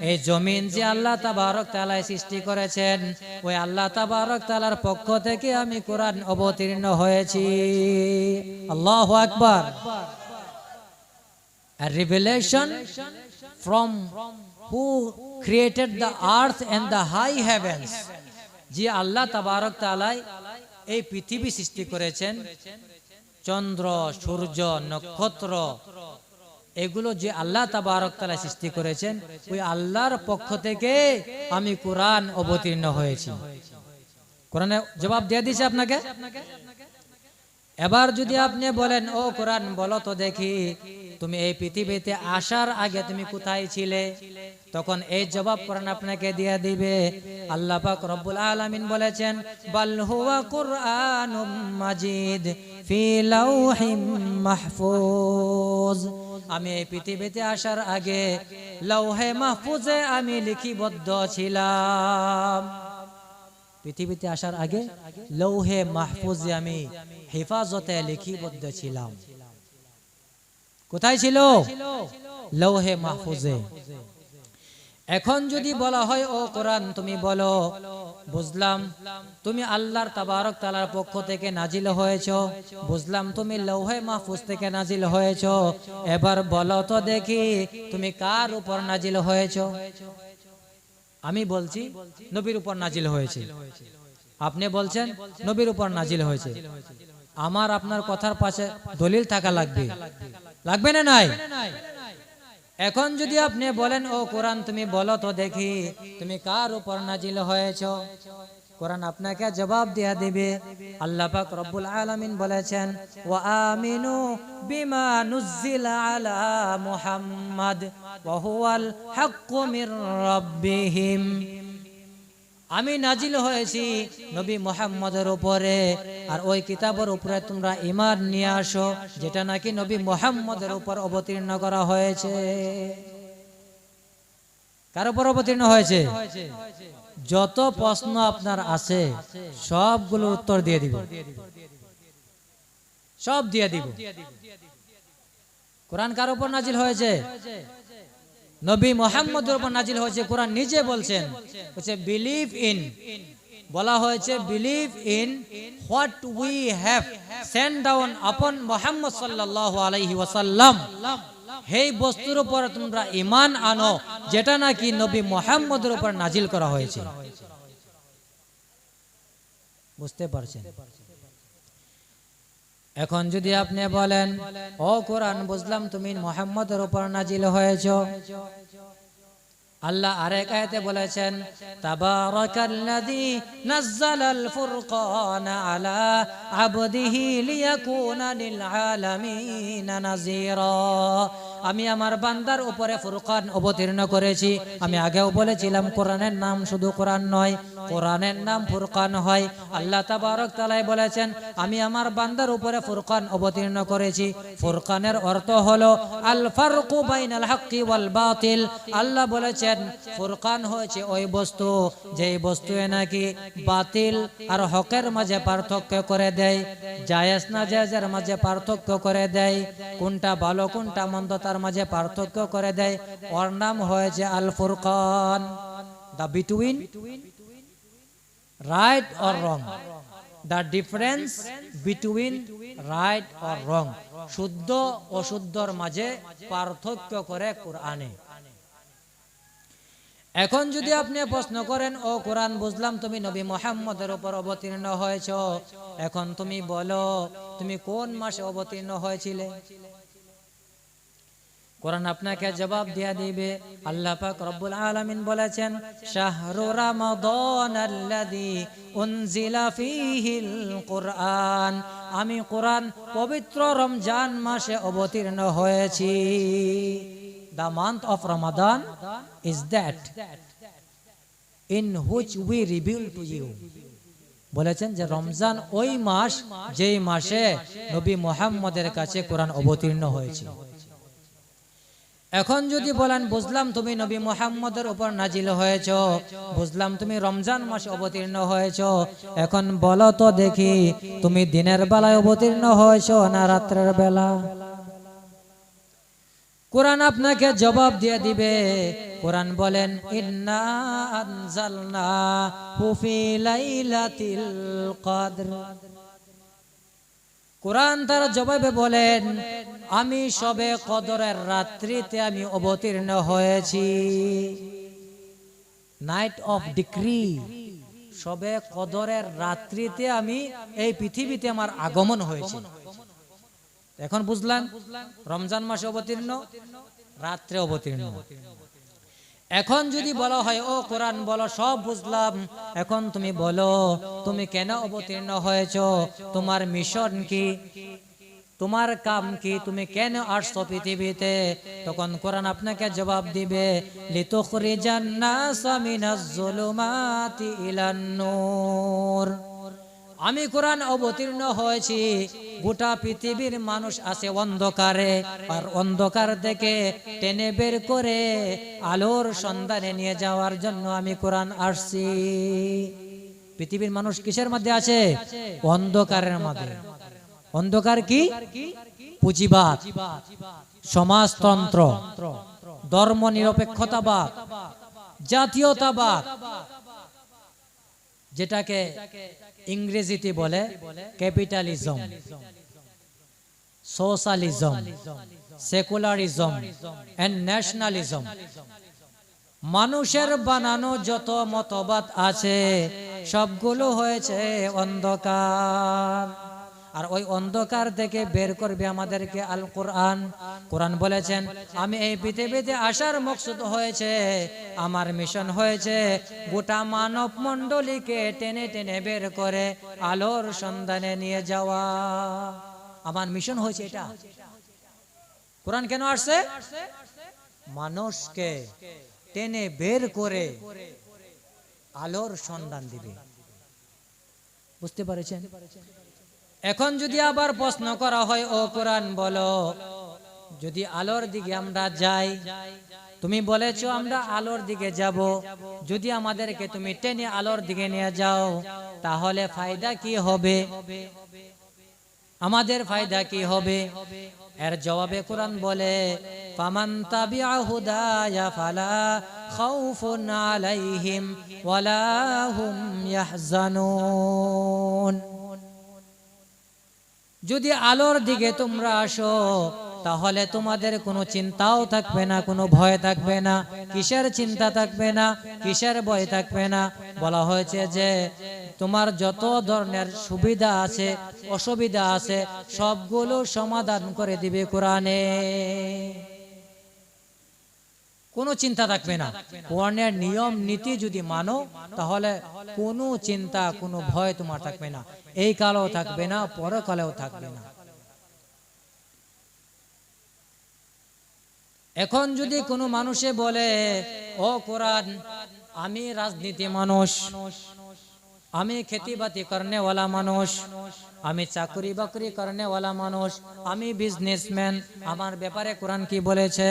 এই জমিন যে আল্লাহ তাবারক তাআলা সৃষ্টি করেছেন, ওই আল্লাহ তাবারক তাআলার পক্ষ থেকে আমি কোরআন অবতীর্ণ হয়েছি। আল্লাহু আকবার। A revelation from who created the earth and the high heavens, যে আল্লাহ তাবারক তাআলা এই পৃথিবী সৃষ্টি করেছেন, চন্দ্র, সূর্য, নক্ষত্র, এগুলো যে আল্লাহ তাবারক তাআলা সৃষ্টি করেছেন, ওই আল্লাহর পক্ষ থেকে আমি কোরআন অবতীর্ণ হয়েছি। কোরআনে জবাব দিয়ে দিয়েছে আপনাকে। এবার যদি আপনি বলেন, ও কোরআন বলো তো দেখি তুমি এই পৃথিবীতে আসার আগে তুমি কোথায় ছিলে? তখন এই জবাব কোরআন আপনাকে দিয়ে দিবে। আল্লাহ পাক রব্বুল আলামিন বলেছেন, বাল হুয়া কুরআনুম মাজিদ ফি লাউহিম মাহফুজ। আমি এই পৃথিবীতে আসার আগে লৌহে মাহফুজে আমি লিপিবদ্ধ ছিলাম। পৃথিবীতে আসার আগে লৌহে মাহফুজে আমি হেফাজতে লিপিবদ্ধ ছিলাম। কোথায় ছিল? লৌহে মাহফুজে। এখন যদি বলা হয়, ও কোরআন তুমি বলো, বুঝলাম তুমি আল্লাহর তাবারক তাআলার পক্ষ থেকে নাজিল হয়েছো, বুঝলাম তুমি লৌহে মাহফুজ থেকে নাজিল হয়েছো, এবার বলো তো দেখি তুমি কার উপর নাজিল হয়েছো? আমি বলছি নবীর উপর নাজিল হয়েছে, আপনি বলছেন নবীর উপর নাজিল হয়েছে। আমার আপনার কথার পাশে দলিল থাকা লাগবে, লাগবে না নাই? এখন যদি আপনি বলেন, ও কোরআন তুমি বলো তো দেখি তুমি কার উপর নাজিল হয়েছো, কোরআন আপনাকে জবাব দিয়ে দিবে। আল্লাহ পাক রব্বুল আলামিন বলেছেন, ওয়া আমিনু বিমা নুজ্জিলা আলা মুহাম্মাদ ওয়া হুয়াল হাক্কু মির রাব্বিহিম। আমি নাজিল হয়েছি নবী মুহাম্মদের উপরে, আর ওই কিতাবের উপরে তোমরা ঈমান নিয়ে আসো, যেটা নাকি নবী মুহাম্মদের উপর অবতীর্ণ করা হয়েছে। কার উপর অবতীর্ণ হয়েছে? যত প্রশ্ন আপনার আছে সবগুলোর উত্তর দিয়ে দিব, সব দিয়ে দিব। কোরআন কার উপর নাজিল হয়েছে? নবী মুহাম্মদের উপর নাজিল হয়েছে। কোরআন নিজে বলছেন, বলছে বিলিভ ইন, বলা হয়েছে believe in what we have Saint down upon Muhammad সাল্লাল্লাহু আলাইহি ওয়াসাল্লাম। এই বস্তুর উপর তোমরা ঈমান আনো যেটা নাকি নবী মুহাম্মদের উপর নাজিল করা হয়েছে। বুঝতে পারছেন? এখন যদি আপনি বলেন, ও কোরআন বুঝলাম তুমি মুহাম্মদের উপর নাজিল হয়েছো, আল্লাহ আরেক আয়াতে বলেছেন, তাবারাকাল্লাযী নাযালাল ফুরকানা আলা আবদিহি লিয়াকুনা লিল আলামিন নাযীরা। আমি আমার বান্দার উপরে ফুরকান অবতীর্ণ করেছি। আমি আগেও বলেছিলাম কোরআনের নাম শুধু কোরআন নয়, কোরআনের নাম ফুরকান হয়। আল্লাহ তাবারক তাআলা বলেছেন আমি আমার বান্দার উপরে ফুরকান অবতীর্ণ করেছি। ফুরকানের অর্থ হলো আল ফারকু বাইনাল হাক্কি ওয়াল বাতিল। আল্লাহ বলেছেন ফুরকান হচ্ছে ওই বস্তু যেই বস্তু নাকি বাতিল আর হকের মাঝে পার্থক্য করে দেয়, জায়েজ না জায়েজের মাঝে পার্থক্য করে দেয়, কোনটা ভালো কোনটা মন্দ তার মাঝে পার্থক্য করে দেয়। ওর নাম হয়েছে আল ফুরকান, the between right or wrong, the difference between right or wrong. শুদ্ধ অশুদ্ধর মাঝে পার্থক্য করে কোরআনে। এখন যদি আপনি প্রশ্ন করেন ও কোরআন বুঝলাম তুমি নবী মুহাম্মদের উপর অবতীর্ণ হয়েছ, এখন তুমি বলো তুমি কোন মাসে অবতীর্ণ হয়েছিলে? কোরআন আপনাকে জবাব দিয়ে দিবে। আল্লাহ পাক রব্বুল আলামিন বলেছেন শাহরু রমাদানাল্লাযী উনজিলা ফীহিল কুরআন, আমি কোরআন পবিত্র রমজান মাসে অবতীর্ণ হয়েছি। The month of Ramadan is that in which we reveal to you. বলেছেন যে রমজান ওই মাস যেই মাসে নবী মুহাম্মদের কাছে কোরআন অবতীর্ণ হয়েছে। এখন যদি বলেন বুঝলাম তুমি নবী মুহাম্মদের উপর নাজিল হয়েছ, বুঝলাম তুমি রমজান মাসে অবতীর্ণ হয়েছ, এখন বলো তো দেখি তুমি দিনের বেলায় অবতীর্ণ হয়েছ না রাত্রের বেলা? কোরআন আপনাকে জবাব দিয়ে দিবে। কোরআন বলেন ইন্না আনজালনাহু ফি লাইলাতিল কদর। কোরআন তার জবাবে বলেন আমি শবে কদরের রাত্রিতে আমি অবতীর্ণ হয়েছি। নাইট অফ ডিক্রি, শবে কদরের রাত্রিতে আমি এই পৃথিবীতে আমার আগমন হয়েছে। এখন বুঝলাম রমজান মাসে অবতীর্ণ, রাত্রে অবতীর্ণ। এখন যদি বলা হয় ও কোরআন বলো সব বুঝলাম, এখন তুমি বলো তুমি কেন অবতীর্ণ হয়েছ, তোমার মিশন কি, তোমার কাম কি, তুমি কেন আসছো পৃথিবীতে? তখন কোরআন আপনাকে জবাব দিবে লিতুখরিজান নাসা মিনাজ যুলুমাতি ইলান নূর। আমি কোরআন অবতীর্ণ হয়েছি, গোটা পৃথিবীর মানুষ আছে অন্ধকারে, আর অন্ধকার থেকে টেনে বের করে আলোর সন্ধানে নিয়ে যাওয়ার জন্য আমি কোরআন আসছি। পৃথিবীর মানুষ কিসের মধ্যে আছে? অন্ধকারের মধ্যে। অন্ধকার কি? পুঁজিবাদ, সমাজতন্ত্র, ধর্ম নিরপেক্ষতাবাদ, জাতীয়তাবাদ, যেটাকে ইংরেজিতে বলে capitalism, socialism, secularism and nationalism. মানুষের বানানো যত মতবাদ আছে সবগুলো হয়েছে অন্ধকার, আর ওই অন্ধকার থেকে বের করবে আমাদেরকে আল কোরআন। কোরআন বলেছেন আমি এই পৃথিবীতে আসার মকসুদ হয়েছে, আমার মিশন হয়েছে গোটা মানব মণ্ডলীকে টেনে টেনে বের করে আলোর সন্ধানে নিয়ে যাওয়া। আমার মিশন হয়েছে এটা। কোরআন কেন আসছে? মানুষকে টেনে বের করে আলোর সন্ধান দিবে। বুঝতে পারছেন? এখন যদি আবার প্রশ্ন করা হয় ও কোরআন বলো যদি আলোর দিকে আমরা যাই, তুমি বলেছো আমরা আলোর দিকে যাব, যদি আমাদেরকে তুমি টেনে আলোর দিকে নিয়ে যাও তাহলে ফায়দা কি হবে, আমাদের ফায়দা কি হবে? এর জবাবে কোরআন বলে ফামান তাবিআ হুদায়া ফালা খাউফুন আলাইহিম ওয়ালা হুম ইয়াহজানুন। যদি আলোর দিকে তোমরা আসো তাহলে তোমাদের কোনো চিন্তাও থাকবে না, কোনো ভয় থাকবে না। কিসের চিন্তা থাকবে না, কিসের ভয় থাকবে না? বলা হয়েছে যে তোমার যত ধরনের সুবিধা আছে অসুবিধা আছে সবগুলো সমাধান করে দিবে কোরআনে। কোনো চিন্তা থাকবে না। কোরআনের নিয়ম নীতি যদি মানো তাহলে কোনো চিন্তা কোনো ভয় তোমার থাকবে না, এই কালেও থাকবে না, পরকালেও থাকবে না। এখন যদি কোনো মানুষে বলে, ও কোরআন, আমি রাজনীতি মানুষ, আমি খেতিবাতি করনেওয়ালা মানুষ, আমি চাকরি বাকরি করনেওয়ালা মানুষ, আমি বিজনেসম্যান, আমার ব্যাপারে কোরআন কি বলেছে?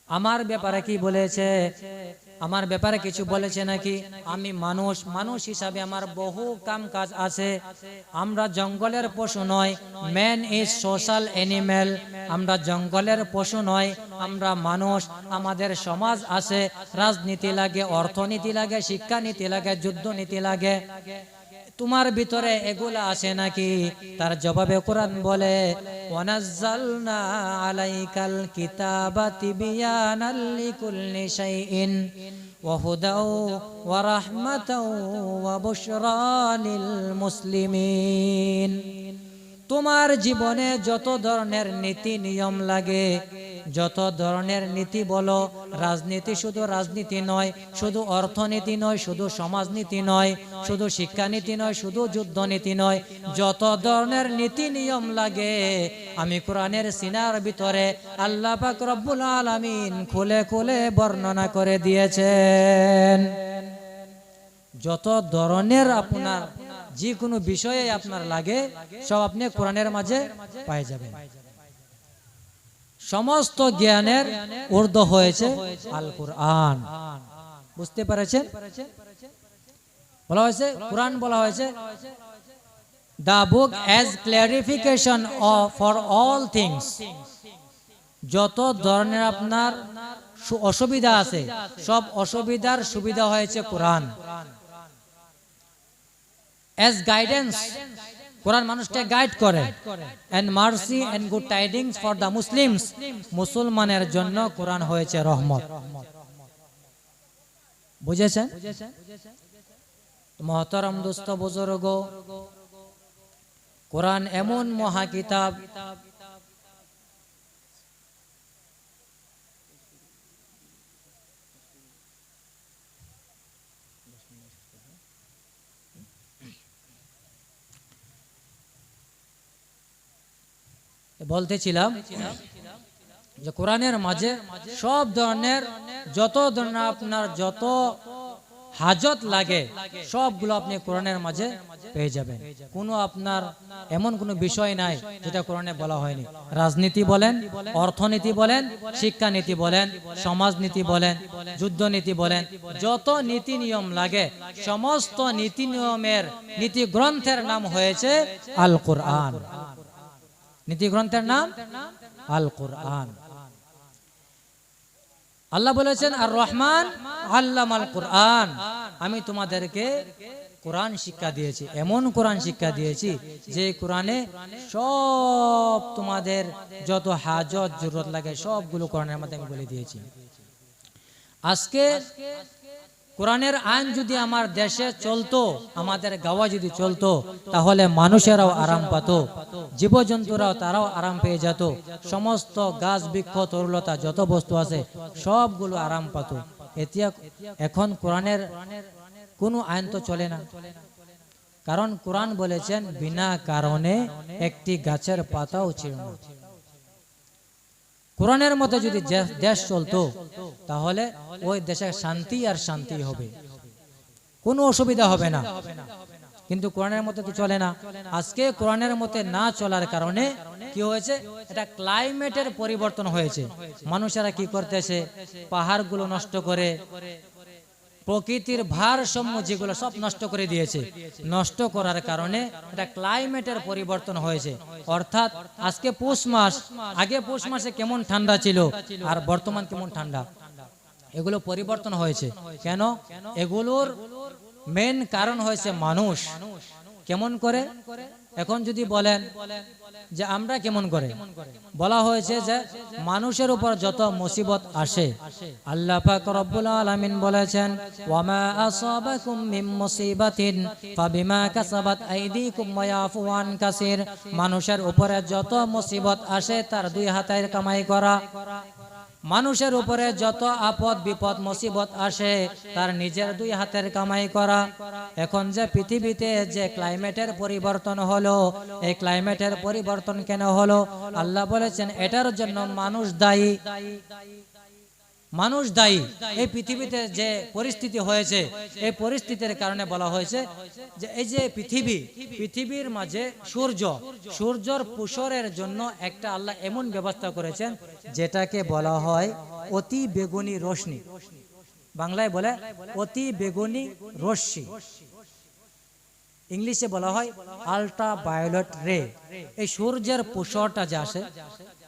আমার ব্যাপারে কি বলেছে? আমার ব্যাপারে কিছু বলেছে নাকি? আমি মানুষ, মানুষ হিসাবে আমার বহু কাম কাজ আছে। আমরা জঙ্গলের পশু নয়, ম্যান ইজ সোশ্যাল অ্যানিম্যাল। আমরা জঙ্গলের পশু নয়, আমরা মানুষ। আমাদের সমাজ আছে, রাজনীতি লাগে, অর্থনীতি লাগে, শিক্ষানীতি লাগে, যুদ্ধনীতি লাগে। তোমার ভিতরে এগুলা আছে নাকি? তার জবাবে কোরআন বলে, ওয়ানাজ্জালনা আলাইকাল কিতাবা তিবিয়ানাল লিকুল্লি শাইইন ওয়া হুদাও ওয়া রাহমাতাও ওয়া বুশরা লিল মুসলিমিন। তোমার জীবনে যত ধরনের নীতি নিয়ম লাগে, যত ধরনের নীতি বলো, রাজনীতি শুধু রাজনীতি নয়, শুধু অর্থনীতি নয়, শুধু সমাজনীতি নয়, শুধু শিক্ষানীতি নয়, শুধু যুদ্ধনীতি নয়, যত ধরনের নীতি নিয়ম লাগে আমি কোরআনের সিনার ভিতরে আল্লাহ পাক রব্বুল আলামিন খুলে খুলে বর্ণনা করে দিয়েছেন। যত ধরনের আপনার যে কোনো বিষয়ে আপনার লাগে সব আপনি কোরআনের মাঝে পেয়ে যাবেন। সমস্ত জ্ঞানের ঊর্ধ্ব হয়েছে আল কোরআন। বুঝতে পেরেছেন? বলা হয়েছে, কোরআন বলা হয়েছে the book as clarification for all things। যত ধরনের আপনার অসুবিধা আছে সব অসুবিধার সুবিধা হয়েছে কোরআন। as guidance, কোরআন মানুষকে গাইড করে। and mercy and good tidings for the Muslims, মুসলমানের জন্য কোরআন হয়েছে রহমত। বুঝেছেন? মহতরম দোস্ত বুজুর্গ, কোরআন এমন মহা কিতাব, বলতেছিলাম যে কোরআনের মাঝে সব ধরনের যত ধরনের আপনার যত হাজত লাগে সবগুলো আপনি কোরআনের মাঝে পেয়ে যাবেন। কোনো আপনার এমন কোনো বিষয় নাই যেটা কোরআনে বলা হয়নি। রাজনীতি বলেন, অর্থনীতি বলেন, শিক্ষানীতি বলেন, সমাজনীতি বলেন, যুদ্ধনীতি বলেন, যত নীতি নিয়ম লাগে সমস্ত নীতি নিয়মের নীতি গ্রন্থের নাম হয়েছে আল কোরআন। নীতি গ্রন্থের নাম আল কোরআন। আল্লাহ বলেছেন আর রহমান আল্লামাল কোরআন, আমি তোমাদেরকে কোরআন শিক্ষা দিয়েছি, এমন কোরআন শিক্ষা দিয়েছি যে কোরআনে সব তোমাদের যত হাজত জরুরত লাগে সবগুলো কোরআনের মধ্যে আমি বলে দিয়েছি। আজকে কোরআনের আইন যদি আমার দেশে চলতো, আমাদের গাওয়া যদি চলতো, তাহলে মানুষেরাও আরাম পেত, জীবজন্তুরাও তারাও আরাম পেয়ে যেত, সমস্ত গাছ বৃক্ষ তরুলতা যত বস্তু আছে সবগুলো আরাম পেত। এখন কোরআনের কোনো আইন তো চলে না, কারণ কোরআন বলেছেন বিনা কারণে একটি গাছের পাতাও ছিঁড়ো না। কোরআনের মতো যদি দেশ চলতো তাহলে ওই দেশে শান্তি আর শান্তি হবে, কোনো অসুবিধা হবে না। কিন্তু কোরআনের মতো তো চলে না। আজকে কোরআনের মতে না চলার কারণে কি হয়েছে, এটা ক্লাইমেটের পরিবর্তন হয়েছে। মানুষেরা কি করতেছে, পাহাড়গুলো নষ্ট করে, প্রকৃতির ভারসাম্য যেগুলো সব নষ্ট করে দিয়েছে। নষ্ট করার কারণে এটা ক্লাইমেটের পরিবর্তন হয়েছে। অর্থাৎ আজকে পৌষ মাস, আগে পৌষ মাসে কেমন ঠান্ডা ছিল আর বর্তমান কেমন ঠান্ডা, এগুলো পরিবর্তন হয়েছে। কেন? এগুলোর মেন কারণ হয়েছে মানুষ। কেমন করে? এখন যদি বলেন যে আমরা কেমন করে, বলা হয়েছে যে মানুষের উপর যত মুসিবত আসে আল্লাহ পাক রব্বুল আলামিন বলেছেন ওয়ামা আসাবাকুম মিন মুসিবাতিন ফাবিমা কাসাবাত আইদিকুম ওয়া ইয়াফু আন কাসির। মানুষের উপরে যত মুসিবত আসে তার দুই হাতের কামাই করা। মানুষের উপরে যত আপদ বিপদ মুসিবত আসে তার নিজের দুই হাতের কামাই করা। এখন যে পৃথিবীতে যে ক্লাইমেটের পরিবর্তন হলো, এই ক্লাইমেটের পরিবর্তন কেন হলো? আল্লাহ বলেছেন এটার জন্য মানুষ দায়ী। মানুষ দায়ী। এই পৃথিবীতে যে পরিস্থিতি হয়েছে, এই পরিস্থিতির কারণে বলা হয়েছে যে এই যে পৃথিবীর মাঝে সূর্যর প্রসারের জন্য একটা আল্লাহ এমন ব্যবস্থা করেছেন যেটাকে বলা হয় অতি বেগুনি রশ্মি। বাংলায় বলে অতি বেগুনি রশ্মি, ইংলিশে বলা হয় আল্ট্রা ভায়োলেট রে। এই সূর্যের প্রসারটা যে আসে,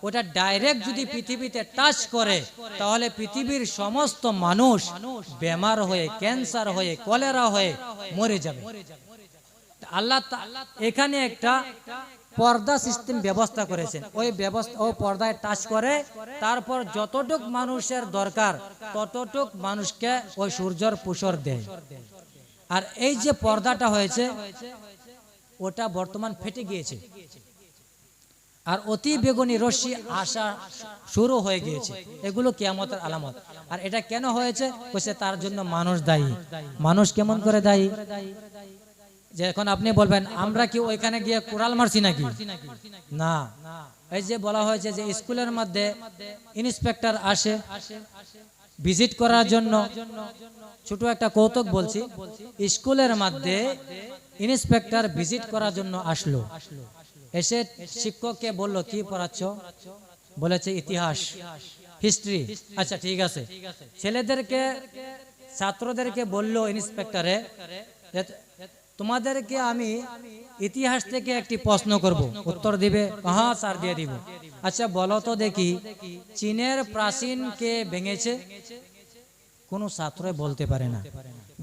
ওটা ডাইরেক্ট যদি পৃথিবীতে টাচ করে তাহলে পৃথিবীর সমস্ত মানুষ বেমার হয়ে, ক্যান্সার হয়ে, কলেরা হয়ে মরে যাবে। আল্লাহ এখানে একটা পর্দা সিস্টেম ব্যবস্থা করেছেন। ওই ব্যবস্থা, ও পর্দায় টাচ করে, তারপর যতটুক মানুষের দরকার ততটুক মানুষকে ওই সূর্যের প্রসার দেয়। আর এই যে পর্দাটা হয়েছে ওটা বর্তমান ফেটে গিয়েছে, আর অতি বেগুনি রশ্মি আসা শুরু হয়ে গিয়েছে। এগুলো কিয়ামতের আলামত। আর এটা কেন হয়েছে? বলছে তার জন্য মানুষ দায়ী। মানুষ কেমন করে দায়ী? যে এখন আপনি বলবেন আমরা কি ওইখানে গিয়ে কোরাল মারছি নাকি? না। এই যে বলা হয়েছে যে স্কুলের মধ্যে ইন্সপেক্টর আসে ভিজিট করার জন্য। ছোট একটা কৌতুক বলছি, স্কুলের মধ্যে ইন্সপেক্টর ভিজিট করার জন্য আসলো। এসে শিক্ষককে বলল কি পড়াচ্ছ? বলেছে ইতিহাস, হিস্ট্রি। আচ্ছা ঠিক আছে। ছেলেদেরকে, ছাত্রদেরকে বলল ইন্সপেক্টরে, তোমাদেরকে আমি ইতিহাস থেকে একটি প্রশ্ন করব, উত্তর দিবে? হ্যাঁ স্যার, দিয়ে দিব। আচ্ছা বলো তো দেখি, চীনের প্রাচীন কে ভেঙেছে? কোনো ছাত্রই বলতে পারে না।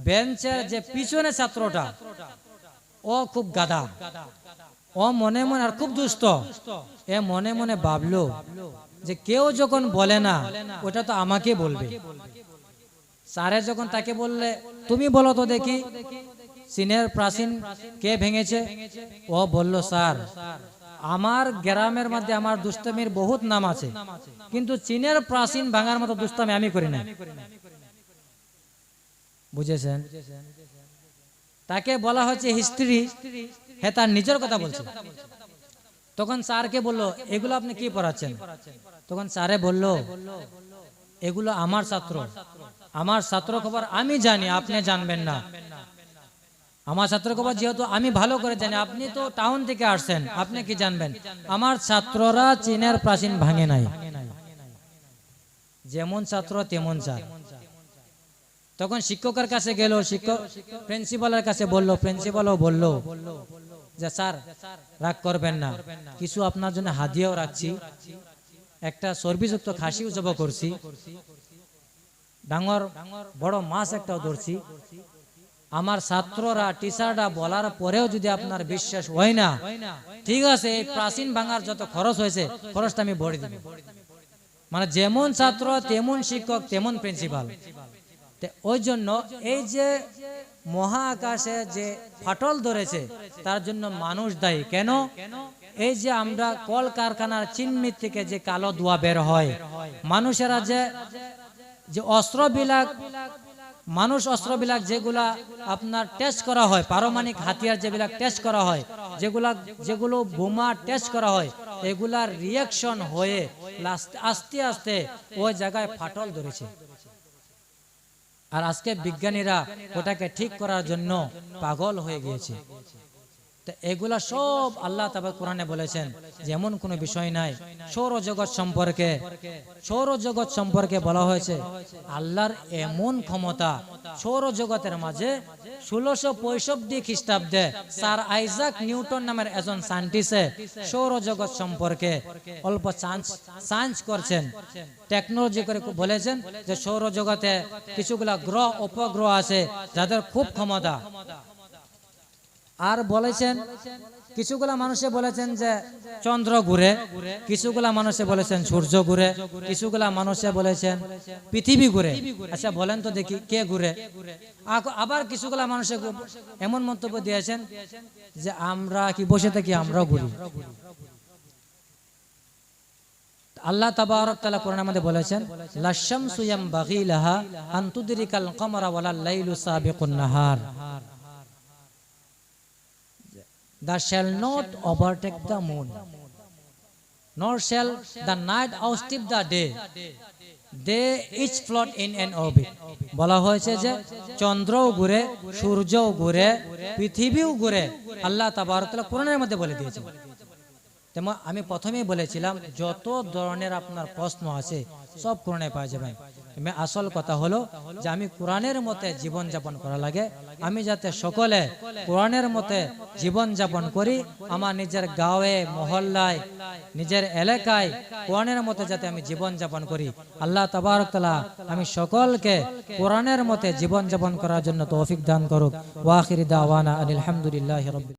বেঞ্চের যে পিছনে ছাত্রটা, ও খুব গাধা, ও মনে মনে, আর খুব দুষ্ট, এ মনে মনে ভাবলো যে কেউ যখন বলে না ওটা তো আমাকে বলবে। স্যারে যখন তাকে বললে তুমি বলো তো দেখি চীনের প্রাচীন কে ভেঙেছে, ও বলল স্যার আমার গ্রামের মধ্যে আমার দুষ্টামির বহুত নাম আছে, কিন্তু চীনের প্রাচীন ভাঙার মতো দুষ্টামি আমি করি না। বুঝেছেন? তাকে বলা হচ্ছে হিস্ট্রি, হ্যাঁ তার নিজের কথা বলছে। তখন স্যারকে বললো এগুলো আপনি কি পড়াচ্ছেন? তখন স্যারে বলল এগুলো আমার ছাত্র, আমার ছাত্র খবর আমি জানি, আপনি জানবেন না। আমার ছাত্র খবর যেহেতু আমি ভালো করে জানি, আপনি তো টাউন থেকে আসছেন, আপনি কি জানবেন? আমার ছাত্ররা চীনের প্রাচীন ভাঙে নাই, যেমন ছাত্র তেমন ছাত্র। তখন শিক্ষকের কাছে গেল, শিক্ষক প্রিন্সিপালের কাছে বলল, প্রিন্সিপালও বলল যে স্যার রাগ করবেন না, কিছু আপনার জন্য হাদিয়াও রাখছি, একটা চর্বিযুক্ত খাসিও জবাই করছি, ডাঙর বড় মাছ একটাও ধরছি। আমার ছাত্ররা, টিচাররা বলার পরেও যদি আপনার বিশ্বাস হয় না, ঠিক আছে, এই প্রাচীন ভাঙার যত খরচ হয়েছে খরচটা আমি ভরে দিব। মানে যেমন ছাত্র তেমন শিক্ষক তেমন প্রিন্সিপাল। ওই জন্য এই যে মহাকাশে যে ফাটল ধরেছে তার জন্য মানুষ দায়ী। কেন? এই যে আমরা কলকারখানার চিমনি থেকে যে কালো ধোঁয়া বের হয়, মানুষেরা যে অস্ত্রবিলাক, মানুষ অস্ত্রবিলাক যেগুলা আপনার টেস্ট করা হয়, পারমাণবিক হাতিয়ার যেগুলা টেস্ট করা হয়, যেগুলো বোমা টেস্ট করা হয়, এগুলার রিয়াকশন হয়ে আস্তে আস্তে ওই জায়গায় ফাটল ধরেছে। আর আজকে বিজ্ঞানীরা ওটাকে ঠিক করার জন্য পাগল হয়ে গিয়েছে। তো এগুলা সব আল্লাহ তাআলা কোরআনে বলেছেন যে এমন কোনো বিষয় নাই। সৌরজগৎ সম্পর্কে বলা হয়েছে আল্লাহর এমন ক্ষমতা। সৌরজগতের মাঝে 1665 খ্রিস্টাব্দে স্যার আইজাক নিউটন নামের একজন সায়েন্টিস্টে সৌরজগৎ সম্পর্কে অল্প সায়েন্স করছেন, টেকনোলজি করে বলেছেন যে সৌরজগতে কিছুগুলা গ্রহ উপগ্রহ আছে যাদের খুব ক্ষমতা। আর বলেছেন কিছুগুলা মানুষে বলেছেন যে চন্দ্র ঘুরে, কিছুগুলা মানুষে বলেছেন সূর্য ঘুরে, কিছুগুলা মানুষে বলেছেন পৃথিবী ঘুরে। আচ্ছা বলেন তো দেখি কে ঘুরে? আবার কিছুগুলা মানুষে এমন মন্তব্য দিয়েছেন যে আমরা কি বসে থাকি, আমরাও ঘুরি। আল্লাহ তাবারক তাআলা কোরআনের মধ্যে বলেছেন লাশামসু ইয়ামবাগি লাহা আন তুদরিকাল কমারা ওয়ালাল লাইলু Sabikun Nahar, Thou shall not overtake the moon, nor shall the night outstrip the day. They each float in an orbit. বলা হয়েছে যে চন্দ্রও ঘুরে, সূর্যও ঘুরে, পৃথিবীও ঘুরে। আল্লাহ তাবারক তাআলা কোরআনের মধ্যে বলে দিয়েছেন। তেমন আমি প্রথমেই বলেছিলাম যত ধরনের আপনার প্রশ্ন আছে সব কোরআনে পাওয়া যাবে। আসল কথা হলো যে আমি কোরআনের মতে জীবন যাপন করা লাগে। আমি যাতে সকলে কোরআনের মতে জীবন যাপন করি, আমার নিজের গাঁয়ে মহল্লায় নিজের এলাকায় কোরআনের মতে যাতে আমি জীবন যাপন করি। আল্লাহ তাবারক তাআলা আমি সকলকে কোরআনের মতে জীবন যাপন করার জন্য তৌফিক দান করুক। ওয়া আখিরি দাওয়ানা আলহামদুলিল্লাহি রাব্বিল